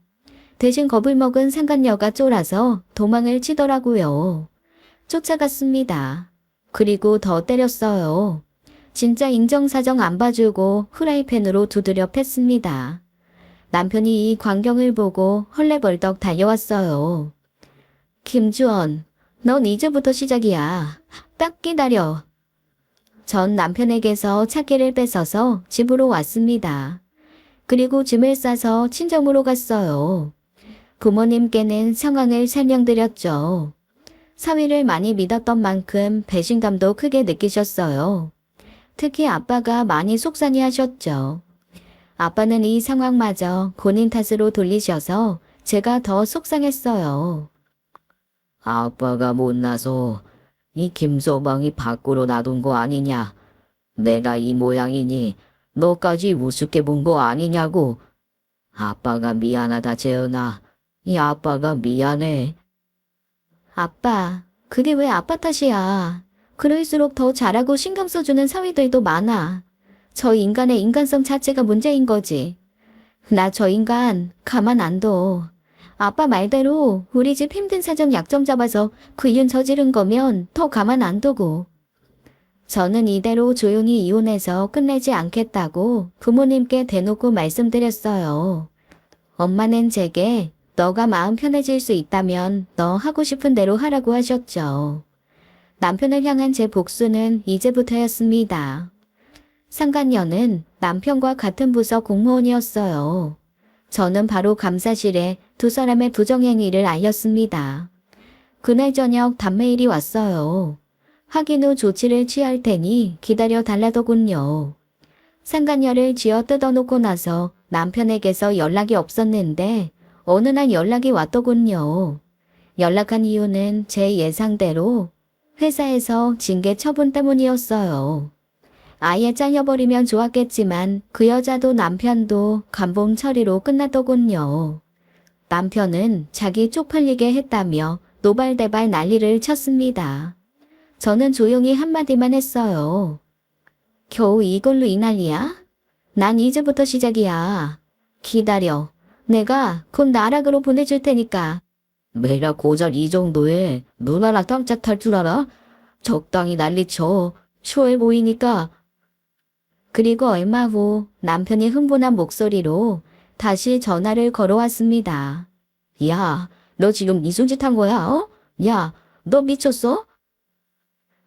대신 겁을 먹은 상간녀가 쫄아서 도망을 치더라고요. 쫓아갔습니다. 그리고 더 때렸어요. 진짜 인정사정 안 봐주고 후라이팬으로 두드려 팼습니다. 남편이 이 광경을 보고 헐레벌떡 달려왔어요. 김주원, 넌 이제부터 시작이야. 딱 기다려. 전 남편에게서 차키를 뺏어서 집으로 왔습니다. 그리고 짐을 싸서 친정으로 갔어요. 부모님께는 상황을 설명드렸죠. 사위를 많이 믿었던 만큼 배신감도 크게 느끼셨어요. 특히 아빠가 많이 속상해하셨죠. 아빠는 이 상황마저 본인 탓으로 돌리셔서 제가 더 속상했어요. 아빠가 못나서 이 김서방이 밖으로 놔둔 거 아니냐. 내가 이 모양이니 너까지 우습게 본 거 아니냐고. 아빠가 미안하다 재은아. 이 아빠가 미안해. 아빠, 그게 왜 아빠 탓이야. 그럴수록 더 잘하고 신경 써주는 사위들도 많아. 저 인간의 인간성 자체가 문제인 거지. 나 저 인간 가만 안 둬. 아빠 말대로 우리 집 힘든 사정 약점 잡아서 그윤 저지른 거면 더 가만 안 두고. 저는 이대로 조용히 이혼해서 끝내지 않겠다고 부모님께 대놓고 말씀드렸어요. 엄마는 제게 너가 마음 편해질 수 있다면 너 하고 싶은 대로 하라고 하셨죠. 남편을 향한 제 복수는 이제부터였습니다. 상간녀는 남편과 같은 부서 공무원이었어요. 저는 바로 감사실에 두 사람의 부정행위를 알렸습니다. 그날 저녁 단메일이 왔어요. 확인 후 조치를 취할 테니 기다려 달라더군요. 상간녀를 쥐어 뜯어놓고 나서 남편에게서 연락이 없었는데 어느 날 연락이 왔더군요. 연락한 이유는 제 예상대로 회사에서 징계 처분 때문이었어요. 아예 잘려버리면 좋았겠지만 그 여자도 남편도 감봉 처리로 끝났더군요. 남편은 자기 쪽팔리게 했다며 노발대발 난리를 쳤습니다. 저는 조용히 한마디만 했어요. 겨우 이걸로 이 난리야? 난 이제부터 시작이야. 기다려. 내가 곧 나락으로 보내줄 테니까. 내가 고작 이 정도에 누나랑 깜짝 탈 줄 알아? 적당히 난리쳐. 쇼해 보이니까. 그리고 얼마 후 남편이 흥분한 목소리로 다시 전화를 걸어왔습니다. 야, 너 지금 이순 짓 한 거야, 어? 야, 너 미쳤어?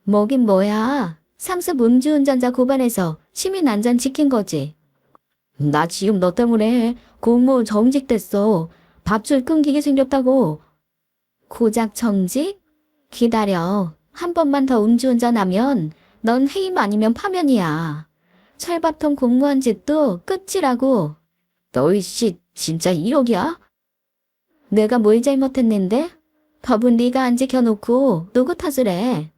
뭐긴 뭐야. 상습 음주운전자 고발해서 시민안전 지킨 거지. 나 지금 너 때문에 공무원 정직됐어. 밥줄 끊기게 생겼다고. 고작 정직? 기다려. 한 번만 더 음주운전하면 넌 해임 아니면 파면이야. 철밥통 공무원 짓도 끝이라고. 너희 씨 진짜 1억이야? 내가 뭘 잘못했는데? 법은 네가 안 지켜놓고 누구 탓을 해?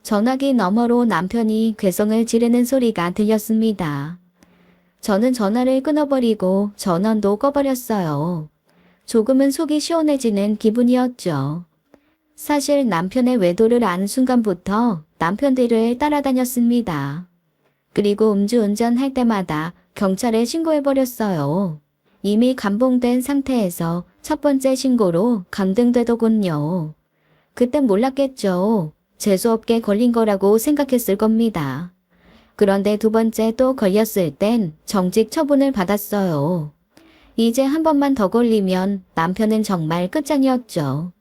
전화기 너머로 남편이 괴성을 지르는 소리가 들렸습니다. 저는 전화를 끊어버리고 전원도 꺼버렸어요. 조금은 속이 시원해지는 기분이었죠. 사실 남편의 외도를 안 순간부터 남편 뒤를 따라다녔습니다. 그리고 음주운전할 때마다 경찰에 신고해버렸어요. 이미 감봉된 상태에서 첫 번째 신고로 강등되더군요. 그땐 몰랐겠죠. 재수없게 걸린 거라고 생각했을 겁니다. 그런데 두 번째 또 걸렸을 땐 정직 처분을 받았어요. 이제 한 번만 더 걸리면 남편은 정말 끝장이었죠.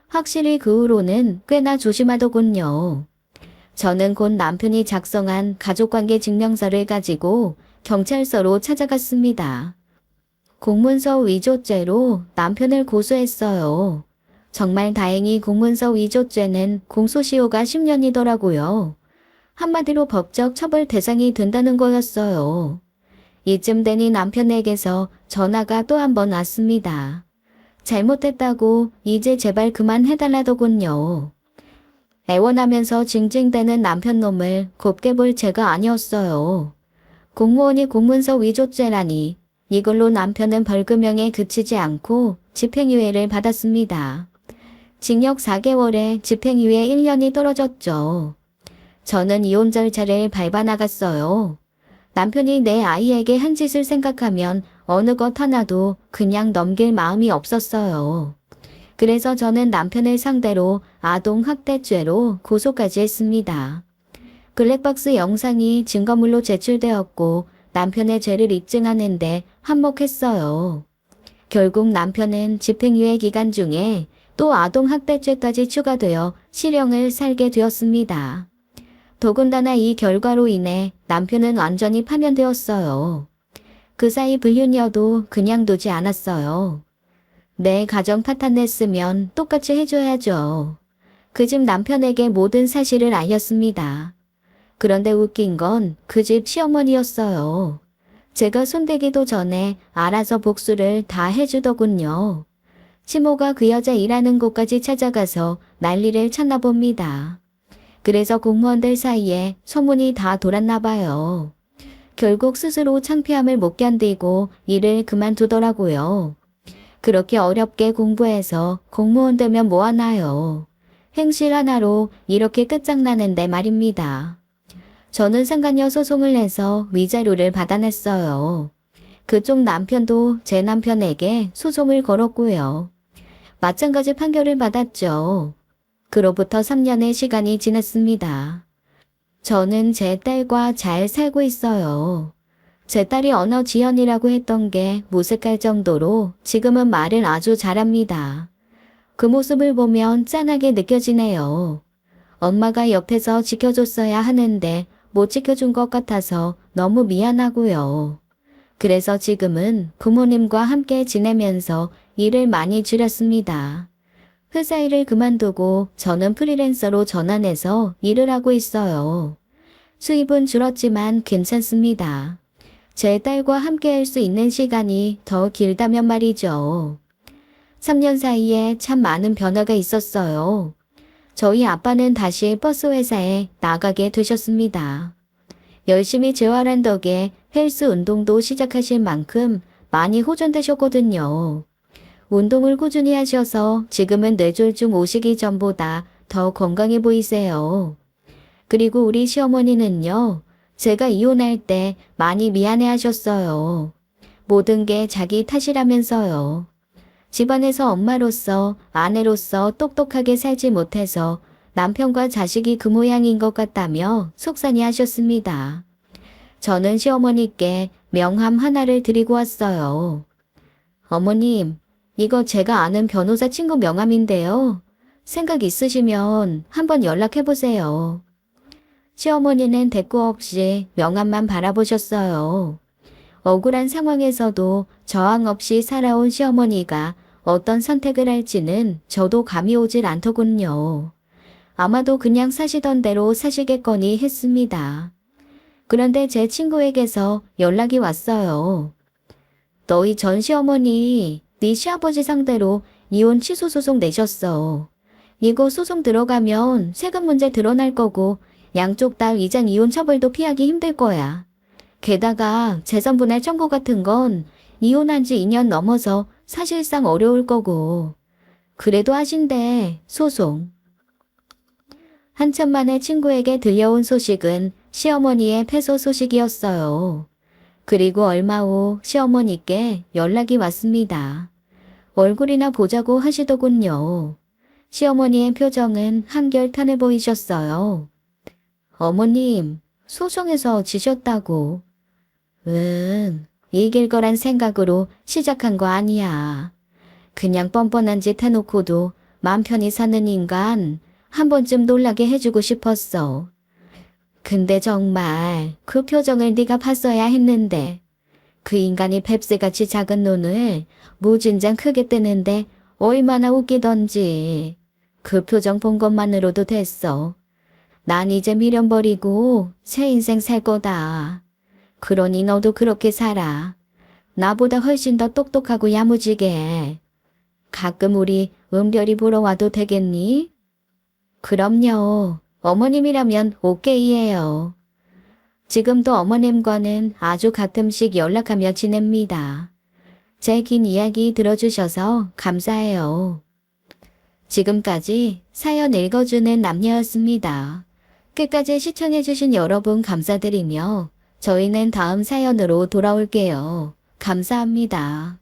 확실히 그 후로는 꽤나 조심하더군요. 저는 곧 남편이 작성한 가족관계 증명서를 가지고 경찰서로 찾아갔습니다. 공문서 위조죄로 남편을 고소했어요. 정말 다행히 공문서 위조죄는 공소시효가 10년이더라고요. 한마디로 법적 처벌 대상이 된다는 거였어요. 이쯤 되니 남편에게서 전화가 또 한 번 왔습니다. 잘못했다고 이제 제발 그만해달라더군요. 애원하면서 징징대는 남편 놈을 곱게 볼 제가 아니었어요. 공무원이 공문서 위조죄라니 이걸로 남편은 벌금형에 그치지 않고 집행유예를 받았습니다. 징역 4개월에 집행유예 1년이 떨어졌죠. 저는 이혼 절차를 밟아나갔어요. 남편이 내 아이에게 한 짓을 생각하면 어느 것 하나도 그냥 넘길 마음이 없었어요. 그래서 저는 남편을 상대로 아동학대죄로 고소까지 했습니다. 블랙박스 영상이 증거물로 제출되었고 남편의 죄를 입증하는데 한몫했어요. 결국 남편은 집행유예 기간 중에 또 아동학대죄까지 추가되어 실형을 살게 되었습니다. 더군다나 이 결과로 인해 남편은 완전히 파면되었어요. 그 사이 불륜녀도 그냥 두지 않았어요. 내 가정 파탄냈으면 똑같이 해줘야죠. 그 집 남편에게 모든 사실을 알렸습니다. 그런데 웃긴 건 그 집 시어머니였어요. 제가 손대기도 전에 알아서 복수를 다 해주더군요. 시모가 그 여자 일하는 곳까지 찾아가서 난리를 쳤나 봅니다. 그래서 공무원들 사이에 소문이 다 돌았나 봐요. 결국 스스로 창피함을 못 견디고 일을 그만두더라고요. 그렇게 어렵게 공부해서 공무원 되면 뭐하나요? 행실 하나로 이렇게 끝장나는데 말입니다. 저는 상간녀 소송을 해서 위자료를 받아냈어요. 그쪽 남편도 제 남편에게 소송을 걸었고요. 마찬가지 판결을 받았죠. 그로부터 3년의 시간이 지났습니다. 저는 제 딸과 잘 살고 있어요. 제 딸이 언어 지연이라고 했던 게 무색할 정도로 지금은 말을 아주 잘합니다. 그 모습을 보면 짠하게 느껴지네요. 엄마가 옆에서 지켜줬어야 하는데 못 지켜준 것 같아서 너무 미안하고요. 그래서 지금은 부모님과 함께 지내면서 일을 많이 줄였습니다. 회사 일을 그만두고 저는 프리랜서로 전환해서 일을 하고 있어요. 수입은 줄었지만 괜찮습니다. 제 딸과 함께 할 수 있는 시간이 더 길다면 말이죠. 3년 사이에 참 많은 변화가 있었어요. 저희 아빠는 다시 버스 회사에 나가게 되셨습니다. 열심히 재활한 덕에 헬스 운동도 시작하실 만큼 많이 호전되셨거든요. 운동을 꾸준히 하셔서 지금은 뇌졸중 오시기 전보다 더 건강해 보이세요. 그리고 우리 시어머니는요, 제가 이혼할 때 많이 미안해 하셨어요. 모든 게 자기 탓이라면서요. 집안에서 엄마로서, 아내로서 똑똑하게 살지 못해서 남편과 자식이 그 모양인 것 같다며 속상해 하셨습니다. 저는 시어머니께 명함 하나를 드리고 왔어요. 어머님, 이거 제가 아는 변호사 친구 명함인데요. 생각 있으시면 한번 연락해보세요. 시어머니는 대꾸 없이 명함만 바라보셨어요. 억울한 상황에서도 저항 없이 살아온 시어머니가 어떤 선택을 할지는 저도 감이 오질 않더군요. 아마도 그냥 사시던 대로 사시겠거니 했습니다. 그런데 제 친구에게서 연락이 왔어요. 너희 전 시어머니, 네 시아버지 상대로 이혼 취소 소송 내셨어. 이거 소송 들어가면 세금 문제 드러날 거고 양쪽 다 위장 이혼 처벌도 피하기 힘들 거야. 게다가 재산분할 청구 같은 건 이혼한 지 2년 넘어서 사실상 어려울 거고. 그래도 하신대, 소송. 한참 만에 친구에게 들려온 소식은 시어머니의 패소 소식이었어요. 그리고 얼마 후 시어머니께 연락이 왔습니다. 얼굴이나 보자고 하시더군요. 시어머니의 표정은 한결 편해 보이셨어요. 어머님, 소송에서 지셨다고. 이길 거란 생각으로 시작한 거 아니야. 그냥 뻔뻔한 짓 해놓고도 맘 편히 사는 인간 한 번쯤 놀라게 해주고 싶었어. 근데 정말 그 표정을 네가 봤어야 했는데 그 인간이 펩스같이 작은 눈을 무진장 크게 뜨는데 얼마나 웃기던지. 그 표정 본 것만으로도 됐어. 난 이제 미련 버리고 새 인생 살 거다. 그러니 너도 그렇게 살아. 나보다 훨씬 더 똑똑하고 야무지게. 가끔 우리 은별이 보러 와도 되겠니? 그럼요. 어머님이라면 오케이예요. 지금도 어머님과는 아주 가끔씩 연락하며 지냅니다. 제 긴 이야기 들어주셔서 감사해요. 지금까지 사연 읽어주는 남녀였습니다. 끝까지 시청해주신 여러분 감사드리며 저희는 다음 사연으로 돌아올게요. 감사합니다.